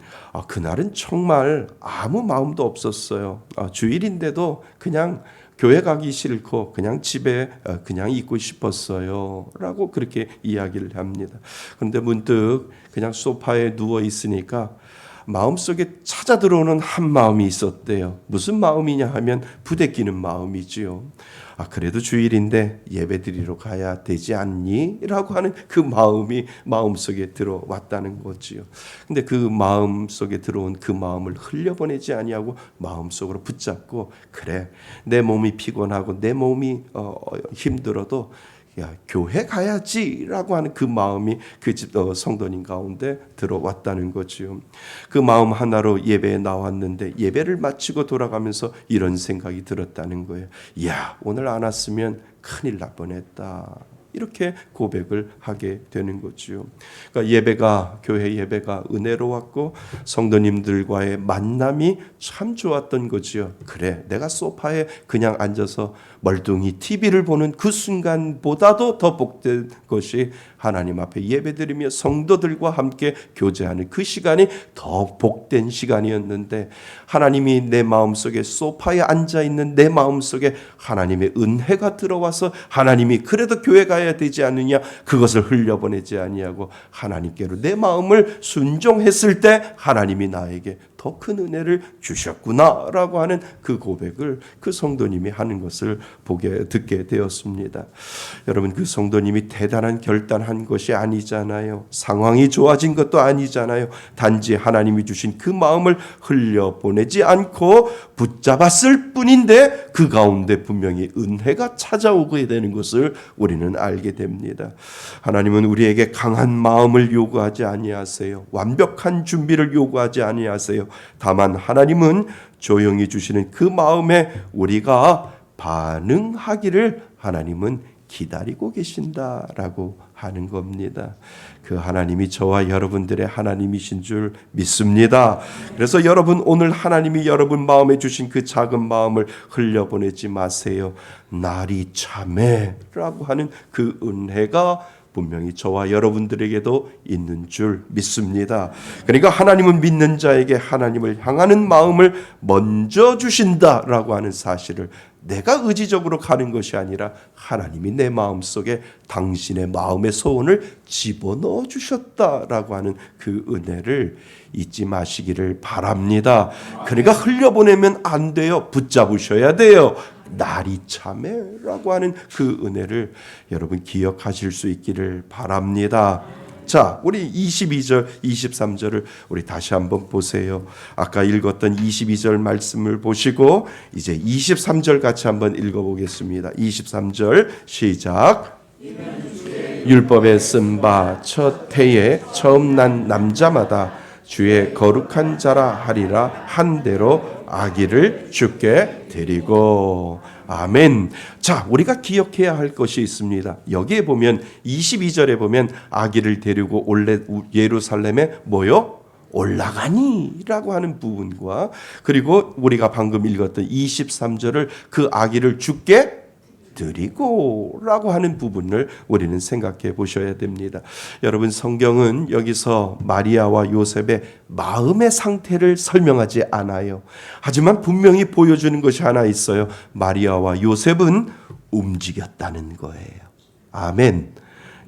Speaker 3: 그날은 정말 아무 마음도 없었어요. 주일인데도 그냥 교회 가기 싫고 그냥 집에 그냥 있고 싶었어요 라고 그렇게 이야기를 합니다. 그런데 문득 그냥 소파에 누워 있으니까 마음속에 찾아 들어오는 한 마음이 있었대요. 무슨 마음이냐 하면 부대끼는 마음이지요. 그래도 주일인데 예배 드리러 가야 되지 않니? 라고 하는 그 마음이 마음속에 들어왔다는 거지요. 근데 그 마음속에 들어온 그 마음을 흘려보내지 아니하고 마음속으로 붙잡고 그래, 내 몸이 피곤하고 내 몸이 힘들어도 야, 교회 가야지라고 하는 그 마음이 그 성도님 가운데 들어왔다는 거지요. 그 마음 하나로 예배에 나왔는데 예배를 마치고 돌아가면서 이런 생각이 들었다는 거예요. 야, 오늘 안 왔으면 큰일 날 뻔했다. 이렇게 고백을 하게 되는 거죠. 그러니까 교회 예배가 은혜로웠고 성도님들과의 만남이 참 좋았던 거지요. 그래, 내가 소파에 그냥 앉아서 멀뚱히 TV를 보는 그 순간보다도 더 복된 것이 하나님 앞에 예배드리며 성도들과 함께 교제하는 그 시간이 더 복된 시간이었는데, 하나님이 내 마음속에 소파에 앉아있는 내 마음속에 하나님의 은혜가 들어와서 하나님이 그래도 교회 가야 되지 않느냐, 그것을 흘려보내지 아니하고 하나님께로 내 마음을 순종했을 때 하나님이 나에게 더 큰 은혜를 주셨구나라고 하는 그 고백을 그 성도님이 하는 것을 듣게 되었습니다. 여러분, 그 성도님이 대단한 결단한 것이 아니잖아요. 상황이 좋아진 것도 아니잖아요. 단지 하나님이 주신 그 마음을 흘려보내지 않고 붙잡았을 뿐인데 그 가운데 분명히 은혜가 찾아오게 되는 것을 우리는 알게 됩니다. 하나님은 우리에게 강한 마음을 요구하지 아니하세요. 완벽한 준비를 요구하지 아니하세요. 다만 하나님은 조용히 주시는 그 마음에 우리가 반응하기를 하나님은 기다리고 계신다라고 하는 겁니다. 그 하나님이 저와 여러분들의 하나님이신 줄 믿습니다. 그래서 여러분, 오늘 하나님이 여러분 마음에 주신 그 작은 마음을 흘려보내지 마세요. 날이 참해라고 하는 그 은혜가 분명히 저와 여러분들에게도 있는 줄 믿습니다. 그러니까 하나님은 믿는 자에게 하나님을 향하는 마음을 먼저 주신다라고 하는 사실을, 내가 의지적으로 가는 것이 아니라 하나님이 내 마음속에 당신의 마음의 소원을 집어넣어 주셨다라고 하는 그 은혜를 잊지 마시기를 바랍니다. 그러니까 흘려보내면 안 돼요. 붙잡으셔야 돼요. 날이 참해라고 하는 그 은혜를 여러분 기억하실 수 있기를 바랍니다. 자, 우리 22절, 23절을 우리 다시 한번 보세요. 아까 읽었던 22절 말씀을 보시고 이제 23절 같이 한번 읽어보겠습니다. 23절 시작. 율법에 쓴 바 첫 해에 처음 난 남자마다 주의 거룩한 자라 하리라 한 대로 아기를 주께 드리고. 아멘. 자, 우리가 기억해야 할 것이 있습니다. 여기에 보면 22절에 보면 아기를 데리고 올레 예루살렘에 뭐요? 올라가니? 라고 하는 부분과 그리고 우리가 방금 읽었던 23절을 그 아기를 주께 드리고 라고 하는 부분을 우리는 생각해 보셔야 됩니다. 여러분, 성경은 여기서 마리아와 요셉의 마음의 상태를 설명하지 않아요. 하지만 분명히 보여주는 것이 하나 있어요. 마리아와 요셉은 움직였다는 거예요. 아멘.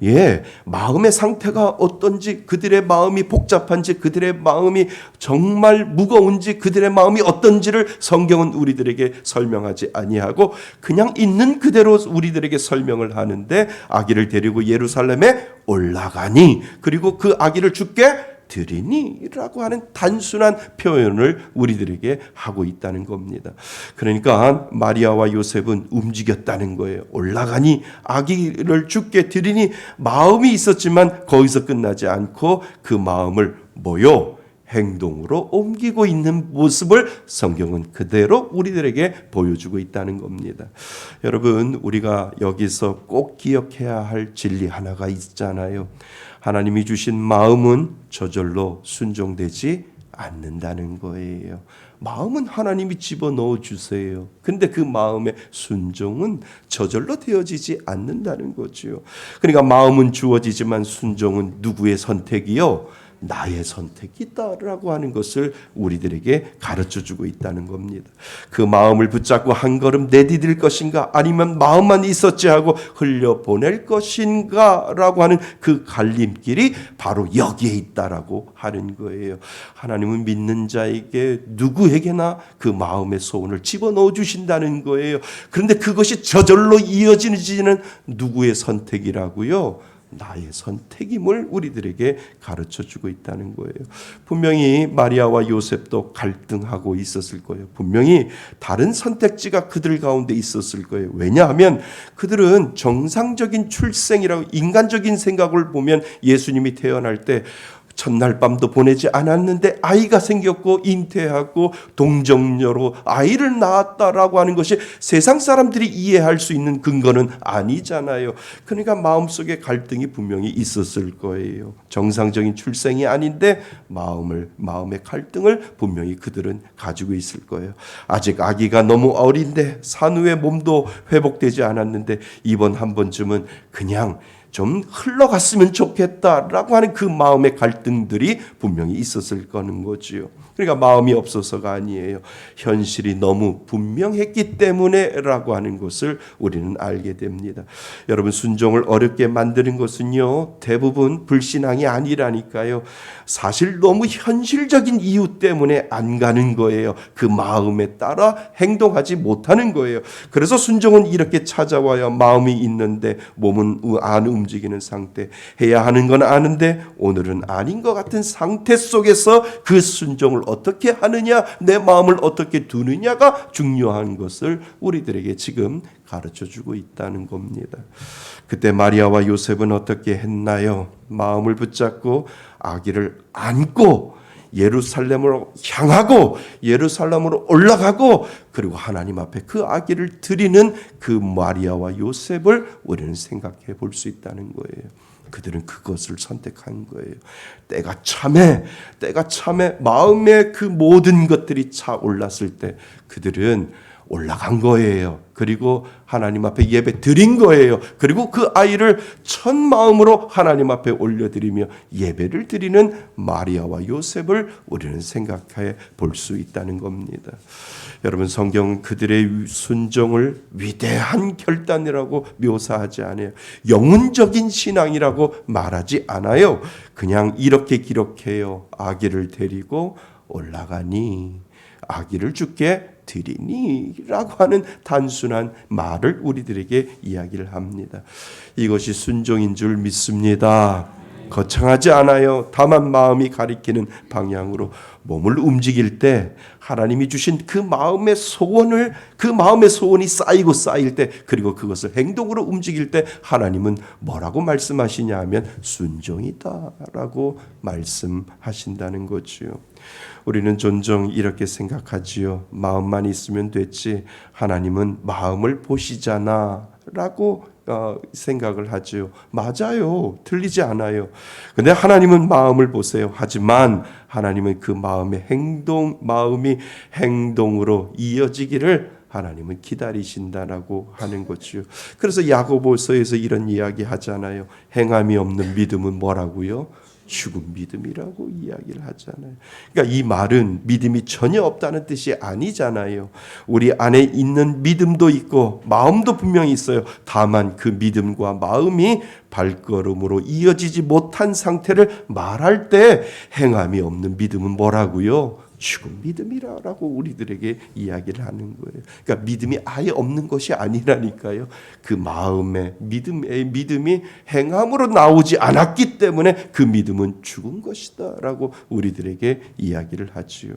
Speaker 3: 예, 마음의 상태가 어떤지, 그들의 마음이 복잡한지, 그들의 마음이 정말 무거운지, 그들의 마음이 어떤지를 성경은 우리들에게 설명하지 아니하고 그냥 있는 그대로 우리들에게 설명을 하는데, 아기를 데리고 예루살렘에 올라가니, 그리고 그 아기를 주께 드리니 라고 하는 단순한 표현을 우리들에게 하고 있다는 겁니다. 그러니까 마리아와 요셉은 움직였다는 거예요. 올라가니, 아기를 주께 드리니, 마음이 있었지만 거기서 끝나지 않고 그 마음을 행동으로 옮기고 있는 모습을 성경은 그대로 우리들에게 보여주고 있다는 겁니다. 여러분, 우리가 여기서 꼭 기억해야 할 진리 하나가 있잖아요. 하나님이 주신 마음은 저절로 순종되지 않는다는 거예요. 마음은 하나님이 집어넣어 주세요. 근데 그 마음의 순종은 저절로 되어지지 않는다는 거죠. 그러니까 마음은 주어지지만 순종은 누구의 선택이요? 나의 선택이다라고 하는 것을 우리들에게 가르쳐주고 있다는 겁니다. 그 마음을 붙잡고 한 걸음 내디딜 것인가, 아니면 마음만 있었지 하고 흘려보낼 것인가 라고 하는 그 갈림길이 바로 여기에 있다라고 하는 거예요. 하나님은 믿는 자에게 누구에게나 그 마음의 소원을 집어넣어 주신다는 거예요. 그런데 그것이 저절로 이어지지는 누구의 선택이라고요? 나의 선택임을 우리들에게 가르쳐주고 있다는 거예요. 분명히 마리아와 요셉도 갈등하고 있었을 거예요. 분명히 다른 선택지가 그들 가운데 있었을 거예요. 왜냐하면 그들은 정상적인 출생이라고, 인간적인 생각을 보면 예수님이 태어날 때 첫날 밤도 보내지 않았는데 아이가 생겼고 잉태하고 동정녀로 아이를 낳았다라고 하는 것이 세상 사람들이 이해할 수 있는 근거는 아니잖아요. 그러니까 마음속에 갈등이 분명히 있었을 거예요. 정상적인 출생이 아닌데 마음의 갈등을 분명히 그들은 가지고 있을 거예요. 아직 아기가 너무 어린데 산후의 몸도 회복되지 않았는데 이번 한 번쯤은 그냥 좀 흘러갔으면 좋겠다라고 하는 그 마음의 갈등들이 분명히 있었을 거는 거지요. 그러니까 마음이 없어서가 아니에요. 현실이 너무 분명했기 때문에라고 하는 것을 우리는 알게 됩니다. 여러분, 순종을 어렵게 만드는 것은요, 대부분 불신앙이 아니라니까요. 사실 너무 현실적인 이유 때문에 안 가는 거예요. 그 마음에 따라 행동하지 못하는 거예요. 그래서 순종은 이렇게 찾아와요. 마음이 있는데 몸은 안 움직이는 상태, 해야 하는 건 아는데 오늘은 아닌 것 같은 상태 속에서 그 순종을 어떻게 하느냐, 내 마음을 어떻게 두느냐가 중요한 것을 우리들에게 지금 가르쳐주고 있다는 겁니다. 그때 마리아와 요셉은 어떻게 했나요? 마음을 붙잡고 아기를 안고 예루살렘으로 향하고 예루살렘으로 올라가고, 그리고 하나님 앞에 그 아기를 드리는 그 마리아와 요셉을 우리는 생각해 볼 수 있다는 거예요. 그들은 그것을 선택한 거예요. 때가 참에 마음의 그 모든 것들이 차올랐을 때 그들은 올라간 거예요. 그리고 하나님 앞에 예배 드린 거예요. 그리고 그 아이를 첫 마음으로 하나님 앞에 올려드리며 예배를 드리는 마리아와 요셉을 우리는 생각해 볼 수 있다는 겁니다. 여러분, 성경은 그들의 순종을 위대한 결단이라고 묘사하지 않아요. 영혼적인 신앙이라고 말하지 않아요. 그냥 이렇게 기록해요. 아기를 데리고 올라가니, 아기를 주께 드리니 라고 하는 단순한 말을 우리들에게 이야기를 합니다. 이것이 순종인 줄 믿습니다. 거창하지 않아요. 다만 마음이 가리키는 방향으로 몸을 움직일 때 하나님이 주신 그 마음의 소원이 쌓일 때, 그리고 그것을 행동으로 움직일 때 하나님은 뭐라고 말씀하시냐 하면 순종이다라고 말씀하신다는 거지요. 우리는 종종 이렇게 생각하지요. 마음만 있으면 됐지, 하나님은 마음을 보시잖아 라고 생각을 하죠. 맞아요. 틀리지 않아요. 근데 하나님은 마음을 보세요. 하지만 하나님은 그 마음이 행동으로 이어지기를 하나님은 기다리신다라고 하는 거죠. 그래서 야고보서에서 이런 이야기 하잖아요. 행함이 없는 믿음은 뭐라고요? 죽은 믿음이라고 이야기를 하잖아요. 그러니까 이 말은 믿음이 전혀 없다는 뜻이 아니잖아요. 우리 안에 있는 믿음도 있고 마음도 분명히 있어요. 다만 그 믿음과 마음이 발걸음으로 이어지지 못한 상태를 말할 때 행함이 없는 믿음은 뭐라고요? 죽은 믿음이라고 우리들에게 이야기를 하는 거예요. 그러니까 믿음이 아예 없는 것이 아니라니까요. 그 마음의 믿음이 행함으로 나오지 않았기 때문에 그 믿음은 죽은 것이다라고 우리들에게 이야기를 하지요.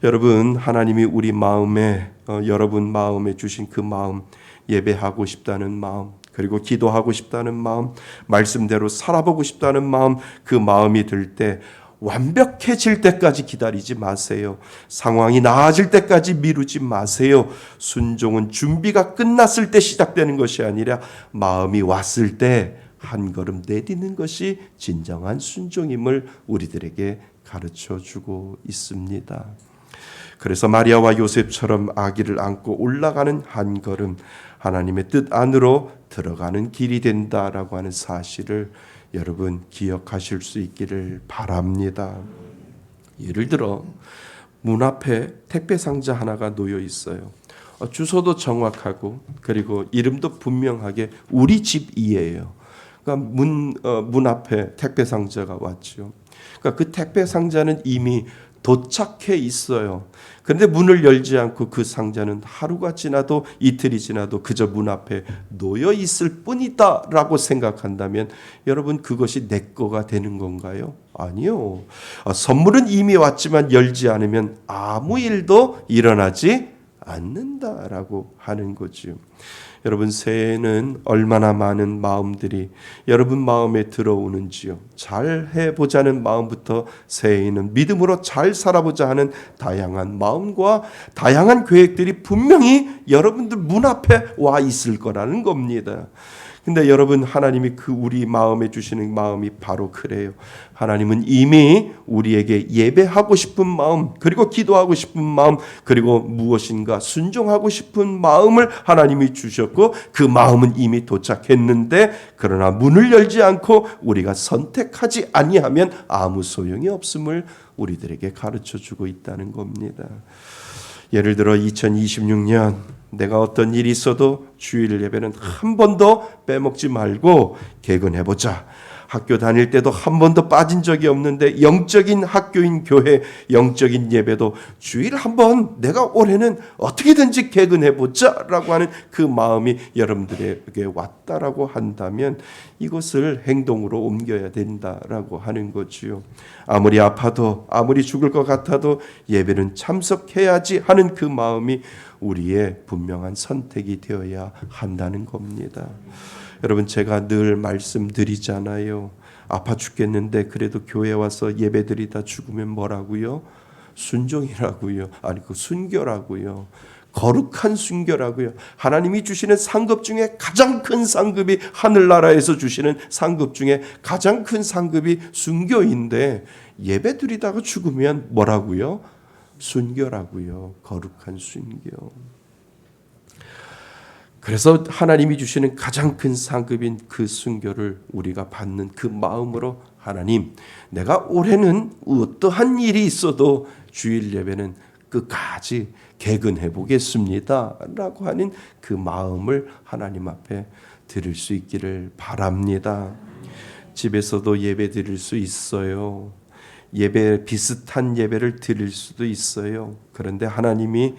Speaker 3: 여러분, 하나님이 우리 마음에 여러분 마음에 주신 그 마음, 예배하고 싶다는 마음, 그리고 기도하고 싶다는 마음, 말씀대로 살아보고 싶다는 마음, 그 마음이 들 때 완벽해질 때까지 기다리지 마세요. 상황이 나아질 때까지 미루지 마세요. 순종은 준비가 끝났을 때 시작되는 것이 아니라 마음이 왔을 때 한 걸음 내딛는 것이 진정한 순종임을 우리들에게 가르쳐 주고 있습니다. 그래서 마리아와 요셉처럼 아기를 안고 올라가는 한 걸음, 하나님의 뜻 안으로 들어가는 길이 된다라고 하는 사실을 여러분 기억하실 수 있기를 바랍니다. 예를 들어 문 앞에 택배 상자 하나가 놓여 있어요. 주소도 정확하고 그리고 이름도 분명하게 우리 집이에요. 그러니까 문 앞에 택배 상자가 왔죠. 그러니까 그 택배 상자는 이미 도착해 있어요. 그런데 문을 열지 않고 그 상자는 하루가 지나도 이틀이 지나도 그저 문 앞에 놓여 있을 뿐이다라고 생각한다면 여러분 그것이 내 거가 되는 건가요? 아니요. 선물은 이미 왔지만 열지 않으면 아무 일도 일어나지 않는다라고 하는 거죠. 여러분 새해에는 얼마나 많은 마음들이 여러분 마음에 들어오는지요. 잘 해보자는 마음부터 새해에는 믿음으로 잘 살아보자 하는 다양한 마음과 다양한 계획들이 분명히 여러분들 문 앞에 와 있을 거라는 겁니다. 근데 여러분 하나님이 그 우리 마음에 주시는 마음이 바로 그래요. 하나님은 이미 우리에게 예배하고 싶은 마음, 그리고 기도하고 싶은 마음, 그리고 무엇인가 순종하고 싶은 마음을 하나님이 주셨고 그 마음은 이미 도착했는데 그러나 문을 열지 않고 우리가 선택하지 아니하면 아무 소용이 없음을 우리들에게 가르쳐주고 있다는 겁니다. 예를 들어 2026년 내가 어떤 일이 있어도 주일 예배는 한 번도 빼먹지 말고 개근해보자. 학교 다닐 때도 한 번도 빠진 적이 없는데 영적인 학교인 교회, 영적인 예배도 주일 한 번 내가 올해는 어떻게든지 개근해보자 라고 하는 그 마음이 여러분들에게 왔다라고 한다면 이것을 행동으로 옮겨야 된다라고 하는 거지요. 아무리 아파도 아무리 죽을 것 같아도 예배는 참석해야지 하는 그 마음이 우리의 분명한 선택이 되어야 한다는 겁니다. 여러분 제가 늘 말씀드리잖아요. 아파 죽겠는데 그래도 교회 와서 예배드리다 죽으면 뭐라고요? 순종이라고요. 아니 그 순교라고요. 거룩한 순교라고요. 하나님이 주시는 상급 중에 가장 큰 상급이 하늘나라에서 주시는 상급 중에 가장 큰 상급이 순교인데 예배드리다가 죽으면 뭐라고요? 순교라고요. 거룩한 순교. 그래서 하나님이 주시는 가장 큰 상급인 그 순교를 우리가 받는 그 마음으로 하나님, 내가 올해는 어떠한 일이 있어도 주일 예배는 끝까지 개근해 보겠습니다 라고 하는 그 마음을 하나님 앞에 드릴 수 있기를 바랍니다. 집에서도 예배 드릴 수 있어요. 예배 비슷한 예배를 드릴 수도 있어요. 그런데 하나님이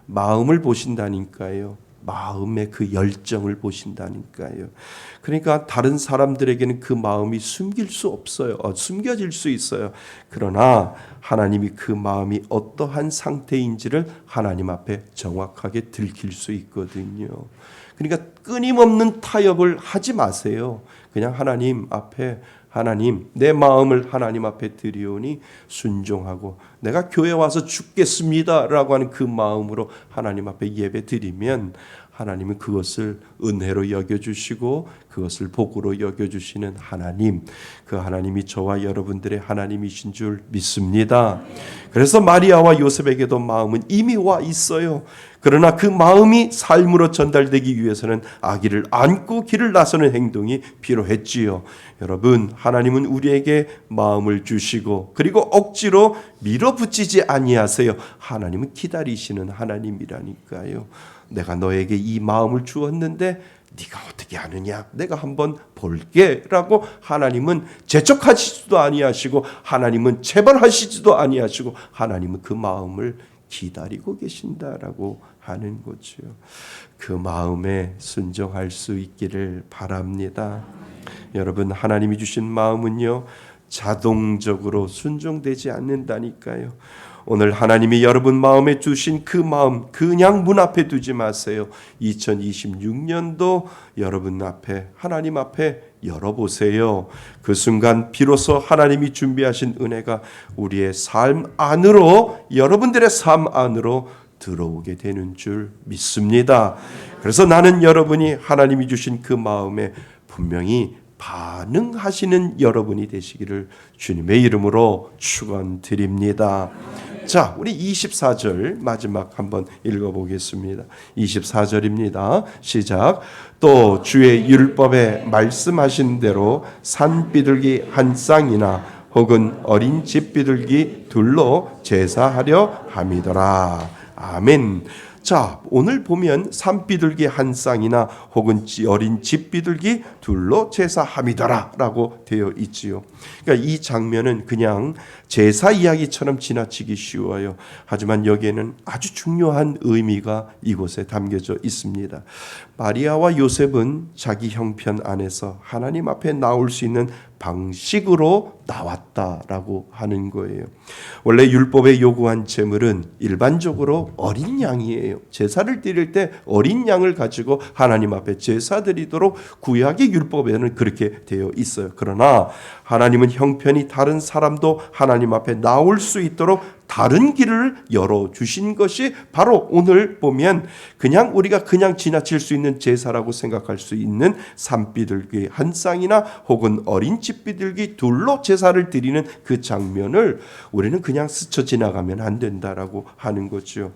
Speaker 3: 마음을 보신다니까요. 마음의 그 열정을 보신다니까요. 그러니까 다른 사람들에게는 그 마음이 숨길 수 없어요. 숨겨질 수 있어요. 그러나 하나님이 그 마음이 어떠한 상태인지를 하나님 앞에 정확하게 들킬 수 있거든요. 그러니까 끊임없는 타협을 하지 마세요. 그냥 하나님 앞에 하나님 내 마음을 하나님 앞에 드리오니 순종하고 내가 교회 와서 죽겠습니다 라고 하는 그 마음으로 하나님 앞에 예배 드리면 하나님은 그것을 은혜로 여겨주시고 그것을 복으로 여겨주시는 하나님, 그 하나님이 저와 여러분들의 하나님이신 줄 믿습니다. 그래서 마리아와 요셉에게도 마음은 이미 와 있어요. 그러나 그 마음이 삶으로 전달되기 위해서는 아기를 안고 길을 나서는 행동이 필요했지요. 여러분, 하나님은 우리에게 마음을 주시고 그리고 억지로 밀어붙이지 아니하세요. 하나님은 기다리시는 하나님이라니까요. 내가 너에게 이 마음을 주었는데 네가 어떻게 하느냐, 내가 한번 볼게 라고 하나님은 재촉하시지도 아니하시고 하나님은 체벌하시지도 아니하시고 하나님은 그 마음을 기다리고 계신다라고 하는 거죠. 그 마음에 순종할 수 있기를 바랍니다. 여러분, 하나님이 주신 마음은요 자동적으로 순종되지 않는다니까요. 오늘 하나님이 여러분 마음에 주신 그 마음 그냥 문 앞에 두지 마세요. 2026년도 여러분 앞에, 하나님 앞에 열어보세요. 그 순간 비로소 하나님이 준비하신 은혜가 우리의 삶 안으로, 여러분들의 삶 안으로 들어오게 되는 줄 믿습니다. 그래서 나는 여러분이 하나님이 주신 그 마음에 분명히 반응하시는 여러분이 되시기를 주님의 이름으로 축원드립니다. 자, 우리 24절 마지막 한번 읽어보겠습니다. 24절입니다. 시작. 또 주의 율법에 말씀하신 대로 산비둘기 한 쌍이나 혹은 어린 집비둘기 둘로 제사하려 함이더라. 아멘. 자, 오늘 보면 산비둘기 한 쌍이나 혹은 어린 집비둘기 둘로 제사함이더라 라고 되어 있지요. 그러니까 이 장면은 그냥 제사 이야기처럼 지나치기 쉬워요. 하지만 여기에는 아주 중요한 의미가 이곳에 담겨져 있습니다. 마리아와 요셉은 자기 형편 안에서 하나님 앞에 나올 수 있는 방식으로 나왔다라고 하는 거예요. 원래 율법에 요구한 제물은 일반적으로 어린 양이에요. 제사를 드릴 때 어린 양을 가지고 하나님 앞에 제사 드리도록 구약의 율법에는 그렇게 되어 있어요. 그러나 하나님은 형편이 다른 사람도 하나님 앞에 나올 수 있도록 다른 길을 열어주신 것이 바로 오늘 보면 그냥 우리가 그냥 지나칠 수 있는 제사라고 생각할 수 있는 산비둘기 한 쌍이나 혹은 어린 집비둘기 둘로 제사를 드리는 그 장면을 우리는 그냥 스쳐 지나가면 안 된다라고 하는 거죠.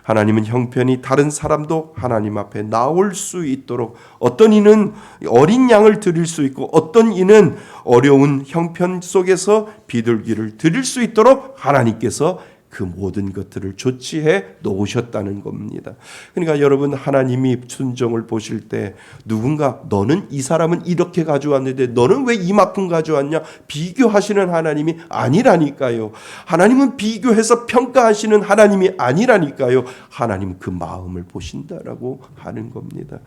Speaker 3: 하나님은 형편이 다른 사람도 하나님 앞에 나올 수 있도록, 어떤 이는 어린 양을 드릴 수 있고 어떤 이는 어려운 형편 속에서 비둘기를 드릴 수 있도록 하나님께서 그 모든 것들을 조치해 놓으셨다는 겁니다. 그러니까 여러분, 하나님이 순종을 보실 때 누군가 너는 이 사람은 이렇게 가져왔는데 너는 왜 이만큼 가져왔냐 비교하시는 하나님이 아니라니까요. 하나님은 비교해서 평가하시는 하나님이 아니라니까요. 하나님은 그 마음을 보신다라고 하는 겁니다.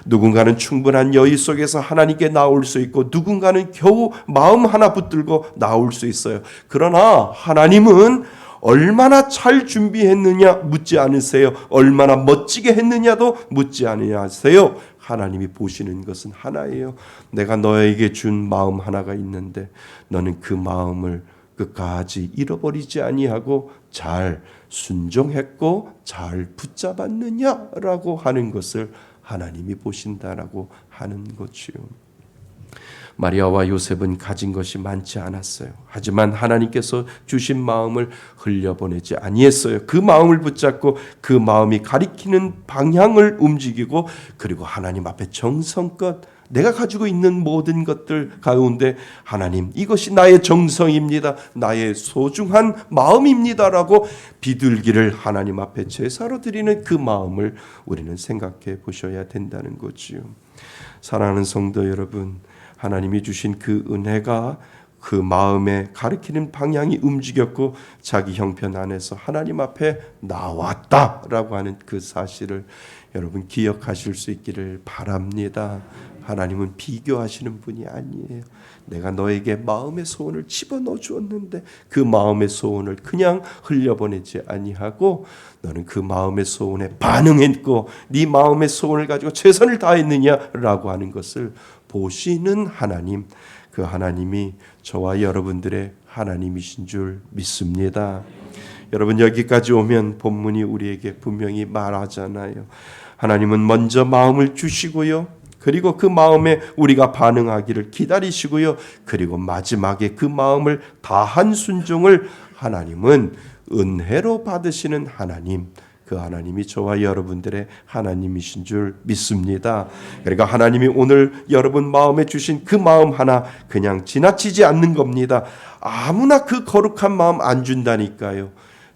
Speaker 3: 누군가는 충분한 여유 속에서 하나님께 나올 수 있고 누군가는 겨우 마음 하나 붙들고 나올 수 있어요. 그러나 하나님은 얼마나 잘 준비했느냐 묻지 않으세요. 얼마나 멋지게 했느냐도 묻지 않으세요. 하나님이 보시는 것은 하나예요. 내가 너에게 준 마음 하나가 있는데 너는 그 마음을 끝까지 잃어버리지 아니하고 잘 순종했고 잘 붙잡았느냐라고 하는 것을 하나님이 보신다라고 하는 거지요. 마리아와 요셉은 가진 것이 많지 않았어요. 하지만 하나님께서 주신 마음을 흘려보내지 아니했어요. 그 마음을 붙잡고 그 마음이 가리키는 방향을 움직이고 그리고 하나님 앞에 정성껏 내가 가지고 있는 모든 것들 가운데 하나님, 이것이 나의 정성입니다. 나의 소중한 마음입니다라고 비둘기를 하나님 앞에 제사로 드리는 그 마음을 우리는 생각해 보셔야 된다는 거지요. 사랑하는 성도 여러분, 하나님이 주신 그 은혜가 그 마음에 가리키는 방향이 움직였고 자기 형편 안에서 하나님 앞에 나왔다라고 하는 그 사실을 여러분 기억하실 수 있기를 바랍니다. 하나님은 비교하시는 분이 아니에요. 내가 너에게 마음의 소원을 집어넣어 주었는데 그 마음의 소원을 그냥 흘려보내지 아니하고 너는 그 마음의 소원에 반응했고 네 마음의 소원을 가지고 최선을 다했느냐라고 하는 것을 보시는 하나님, 그 하나님이 저와 여러분들의 하나님이신 줄 믿습니다. 여러분, 여기까지 오면 본문이 우리에게 분명히 말하잖아요. 하나님은 먼저 마음을 주시고요. 그리고 그 마음에 우리가 반응하기를 기다리시고요. 그리고 마지막에 그 마음을 다한 순종을 하나님은 은혜로 받으시는 하나님, 그 하나님이 저와 여러분들의 하나님이신 줄 믿습니다. 그러니까 하나님이 오늘 여러분 마음에 주신 그 마음 하나 그냥 지나치지 않는 겁니다. 아무나 그 거룩한 마음 안 준다니까요.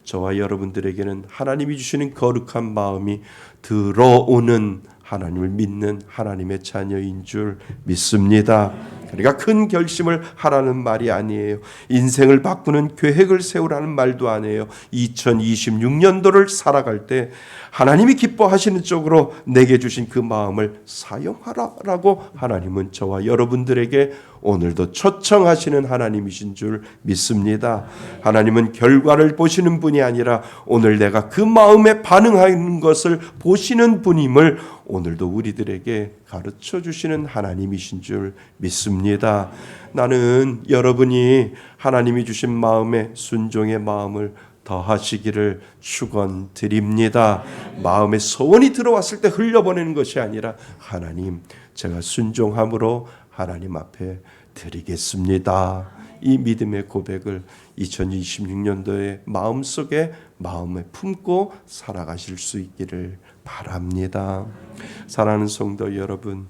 Speaker 3: 저와 여러분들에게는 하나님이 주시는 거룩한 마음이 들어오는 하나님을 믿는 하나님의 자녀인 줄 믿습니다. 그러니까 큰 결심을 하라는 말이 아니에요. 인생을 바꾸는 계획을 세우라는 말도 아니에요. 2026년도를 살아갈 때 하나님이 기뻐하시는 쪽으로 내게 주신 그 마음을 사용하라라고 하나님은 저와 여러분들에게 오늘도 초청하시는 하나님이신 줄 믿습니다. 하나님은 결과를 보시는 분이 아니라 오늘 내가 그 마음에 반응하는 것을 보시는 분임을 오늘도 우리들에게 가르쳐 주시는 하나님이신 줄 믿습니다. 나는 여러분이 하나님이 주신 마음에 순종의 마음을 더하시기를 축원드립니다. 마음에 소원이 들어왔을 때 흘려보내는 것이 아니라 하나님, 제가 순종함으로 하나님 앞에 드리겠습니다. 이 믿음의 고백을 2026년도에 마음에 품고 살아가실 수 있기를 바랍니다. 사랑하는 성도 여러분,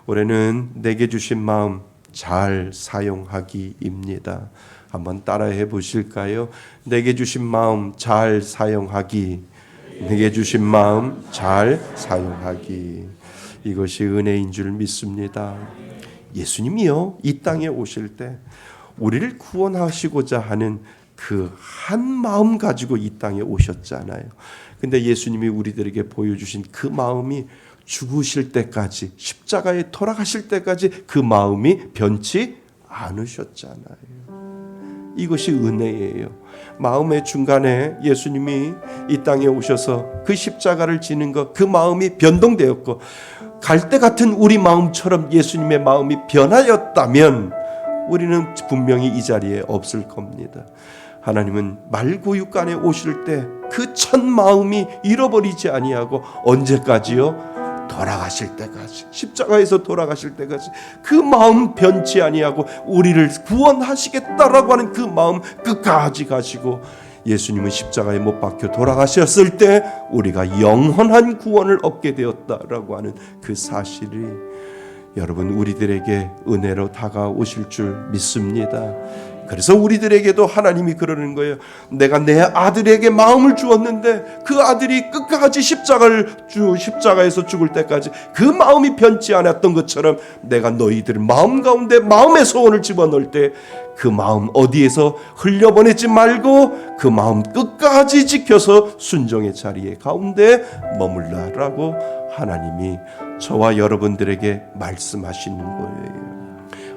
Speaker 3: 올해는 내게 주신 마음 잘 사용하기입니다. 한번 따라해 보실까요? 내게 주신 마음 잘 사용하기. 내게 주신 마음 잘 사용하기. 이것이 은혜인 줄 믿습니다. 예수님이요, 이 땅에 오실 때 우리를 구원하시고자 하는 그 한 마음 가지고 이 땅에 오셨잖아요. 근데 예수님이 우리들에게 보여주신 그 마음이 죽으실 때까지, 십자가에 돌아가실 때까지 그 마음이 변치 않으셨잖아요. 이것이 은혜예요. 마음의 중간에 예수님이 이 땅에 오셔서 그 십자가를 지는 것, 그 마음이 변동되었고 갈대 같은 우리 마음처럼 예수님의 마음이 변하였다면 우리는 분명히 이 자리에 없을 겁니다. 하나님은 말구육간에 오실 때 그 첫 마음이 잃어버리지 아니하고 언제까지요? 돌아가실 때까지, 십자가에서 돌아가실 때까지 그 마음 변치 아니하고 우리를 구원하시겠다라고 하는 그 마음 끝까지 가지고 예수님은 십자가에 못 박혀 돌아가셨을 때 우리가 영원한 구원을 얻게 되었다라고 하는 그 사실이 여러분 우리들에게 은혜로 다가오실 줄 믿습니다. 그래서 우리들에게도 하나님이 그러는 거예요. 내가 내 아들에게 마음을 주었는데 그 아들이 끝까지 십자가에서 죽을 때까지 그 마음이 변치 않았던 것처럼 내가 너희들 마음 가운데 마음의 소원을 집어넣을 때 그 마음 어디에서 흘려보내지 말고 그 마음 끝까지 지켜서 순종의 자리에 가운데 머물라라고 하나님이 저와 여러분들에게 말씀하시는 거예요.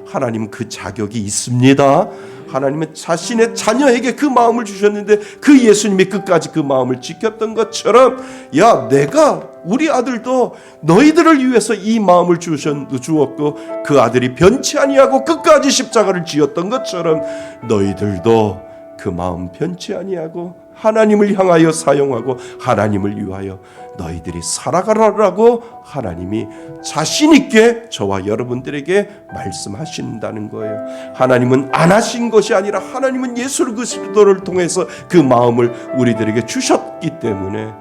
Speaker 3: 하나님 그 자격이 있습니다. 하나님은 자신의 자녀에게 그 마음을 주셨는데 그 예수님이 끝까지 그 마음을 지켰던 것처럼 야, 내가 우리 아들도 너희들을 위해서 이 마음을 주었고 그 아들이 변치 아니하고 끝까지 십자가를 지었던 것처럼 너희들도 그 마음 변치 아니하고 하나님을 향하여 사용하고 하나님을 위하여 너희들이 살아가라라고 하나님이 자신 있게 저와 여러분들에게 말씀하신다는 거예요. 하나님은 안 하신 것이 아니라 하나님은 예수 그리스도를 통해서 그 마음을 우리들에게 주셨기 때문에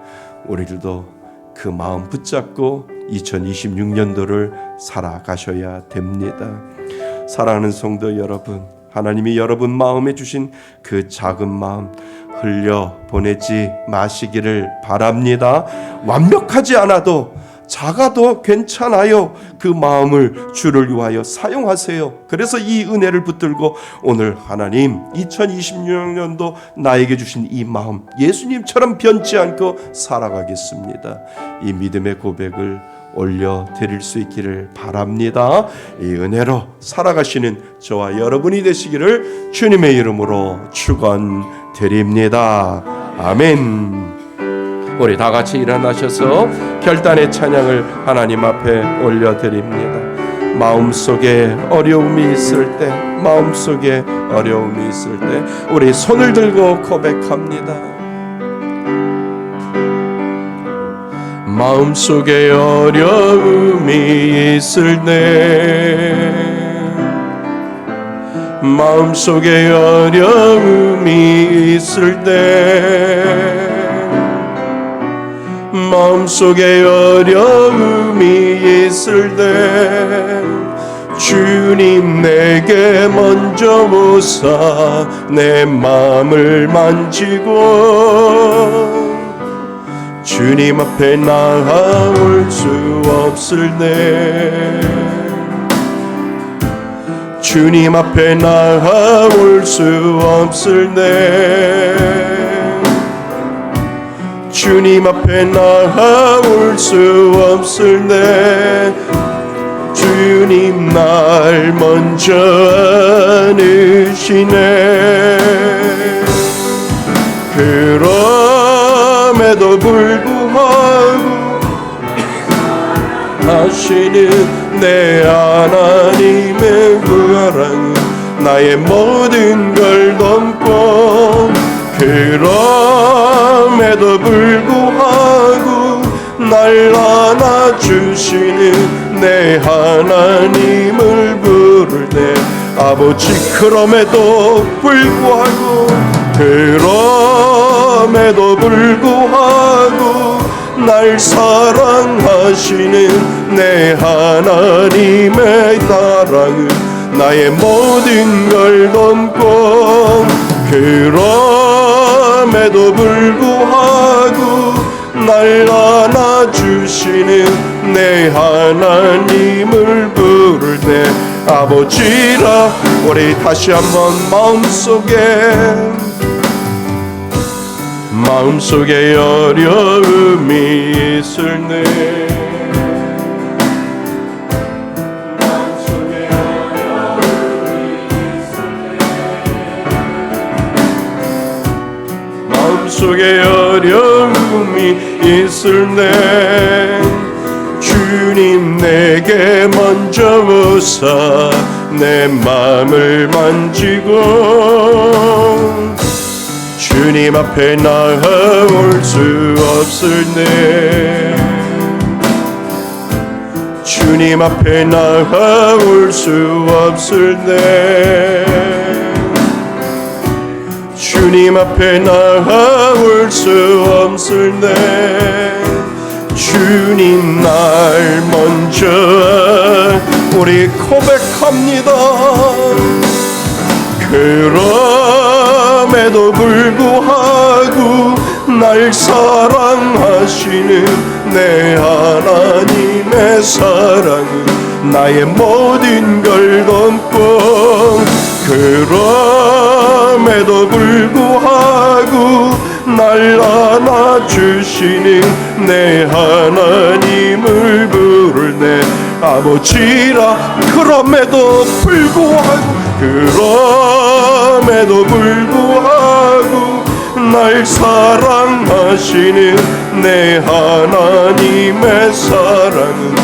Speaker 3: 우리들도 그 마음 붙잡고 2026년도를 살아가셔야 됩니다. 사랑하는 성도 여러분, 하나님이 여러분 마음에 주신 그 작은 마음 흘려 보내지 마시기를 바랍니다. 완벽하지 않아도 작아도 괜찮아요. 그 마음을 주를 위하여 사용하세요. 그래서 이 은혜를 붙들고 오늘 하나님 2026년도 나에게 주신 이 마음 예수님처럼 변치 않고 살아가겠습니다. 이 믿음의 고백을 올려드릴 수 있기를 바랍니다. 이 은혜로 살아가시는 저와 여러분이 되시기를 주님의 이름으로 축원드립니다. 아멘. 우리 다 같이 일어나셔서 결단의 찬양을 하나님 앞에 올려드립니다. 마음속에 어려움이 있을 때, 마음속에 어려움이 있을 때 우리 손을 들고 고백합니다. 마음속에 어려움이 있을 때 마음속에 어려움이 있을 때 마음속에 어려움이 있을 때 주님 내게 먼저 오사 내 마음을 만지고 주님 앞에 나아올 수 없을 때 주님 앞에 나아올 수 없을 때 주님 앞에 나아올 수 없을 때 주님 날 먼저 안으시네. 그럼에도 불구하고 하시는 내 하나님의 사랑은 나의 모든 걸 넘고 그럼에도 불구하고 날 안아주시는 내 하나님을 부를 때 아버지 그럼에도 불구하고 그럼에도 불구하고 날 사랑하시는 내 하나님의 사랑은 나의 모든 걸 넘고 그럼에도 불구하고 날 안아주시는 내 하나님을 부를 때 아버지라. 우리 다시 한번 마음속에 어려움이 있을 때 마음속에 어려움이 있을 때 주님 내게 먼저 오사 내 마음을 만지고 주님 앞에 나아올 수 없을 때 주님 앞에 나아올 수 없을 때 주님 앞에 나아올 수 없을 때 주님 날 먼저 우리 고백합니다. 그럼에도 불구하고 날 사랑하시는 내 하나님의 사랑은 나의 모든 걸 넘고 그럼에도 불구하고 날 안아주시는 내 하나님을 부를 때 아버지라. 그럼에도 불구하고 날 사랑하시는 내 하나님의 사랑은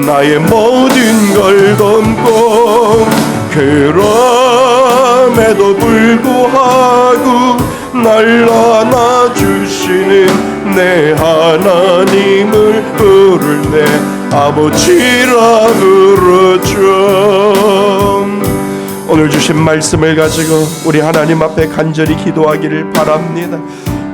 Speaker 3: 나의 모든 걸 넘고 그럼에도 불구하고 날 안아주시는 내 하나님을 부를 때 아버지라 부르죠. 오늘 주신 말씀을 가지고 우리 하나님 앞에 간절히 기도하기를 바랍니다.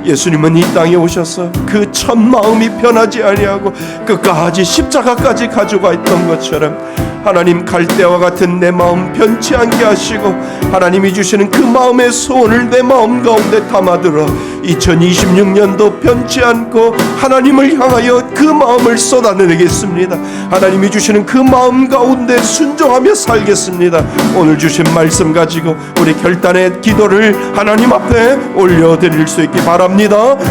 Speaker 3: 예수님은 이 땅에 오셔서 그 첫 마음이 변하지 아니하고 끝까지 십자가까지 가져가 있던 것처럼 하나님 갈대와 같은 내 마음 변치 않게 하시고 하나님이 주시는 그 마음의 소원을 내 마음 가운데 담아들어 2026년도 변치 않고 하나님을 향하여 그 마음을 쏟아내겠습니다. 하나님이 주시는 그 마음 가운데 순종하며 살겠습니다. 오늘 주신 말씀 가지고 우리 결단의 기도를 하나님 앞에 올려드릴 수 있기 바랍니다.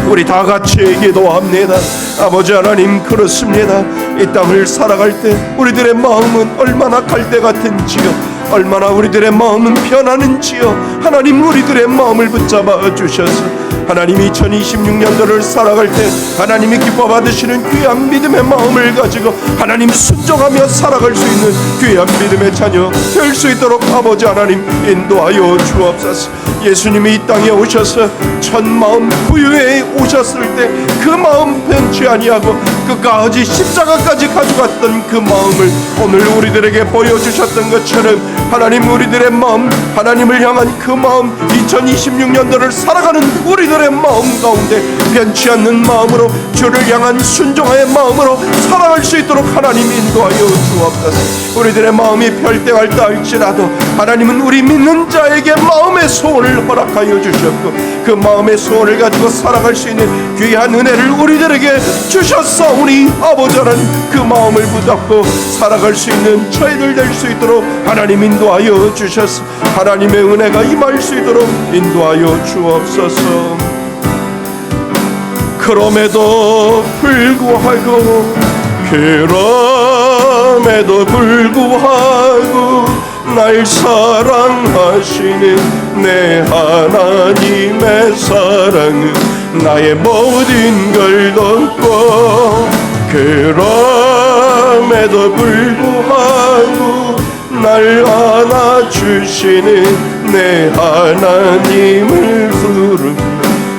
Speaker 3: 우리 다 같이 기도합니다. 아버지 하나님, 그렇습니다. 이 땅을 살아갈 때 우리들의 마음은 얼마나 갈대 같은지요, 얼마나 우리들의 마음은 변하는지요. 하나님, 우리들의 마음을 붙잡아 주셔서 하나님 2026년도를 살아갈 때 하나님이 기뻐 받으시는 귀한 믿음의 마음을 가지고 하나님 순종하며 살아갈 수 있는 귀한 믿음의 자녀 될 수 있도록 아버지 하나님 인도하여 주옵소서. 예수님이 이 땅에 오셔서 첫 마음 부유에 오셨을 때 그 마음 변치 아니하고 끝까지 십자가까지 가져갔던 그 마음을 오늘 우리들에게 보여주셨던 것처럼 하나님 우리들의 마음, 하나님을 향한 그 마음, 2026년도를 살아가는 우리들의 마음 가운데 변치 않는 마음으로 주를 향한 순종의 마음으로 살아갈 수 있도록 하나님 인도하여 주옵소서. 우리들의 마음이 별대할다 할지라도 하나님은 우리 믿는 자에게 마음의 소원을 허락하여 주셨고 그 마음의 소원을 가지고 살아갈 수 있는 귀한 은혜를 우리들에게 주셨사오니 아버지 하나님 그 마음을 붙잡고 살아갈 수 있는 저희들 될 수 있도록 하나님 인도하여 주셔서 하나님의 은혜가 임할 수 있도록 인도하여 주옵소서. 그럼에도 불구하고 날 사랑하시는 내 하나님의 사랑은 나의 모든 걸 덮고 그럼에도 불구하고 날 안아주시는 내 하나님을 부르며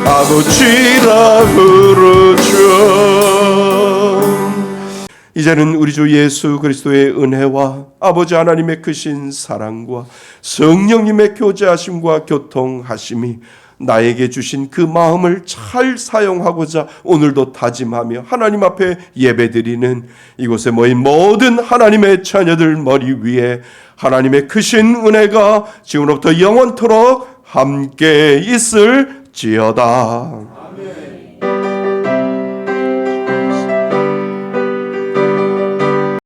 Speaker 3: 아버지라 부르죠. 이제는 우리 주 예수 그리스도의 은혜와 아버지 하나님의 크신 사랑과 성령님의 교제하심과 교통하심이 나에게 주신 그 마음을 잘 사용하고자 오늘도 다짐하며 하나님 앞에 예배드리는 이곳에 모인 모든 하나님의 자녀들 머리 위에 하나님의 크신 은혜가 지금부터 영원토록 함께 있을지어다.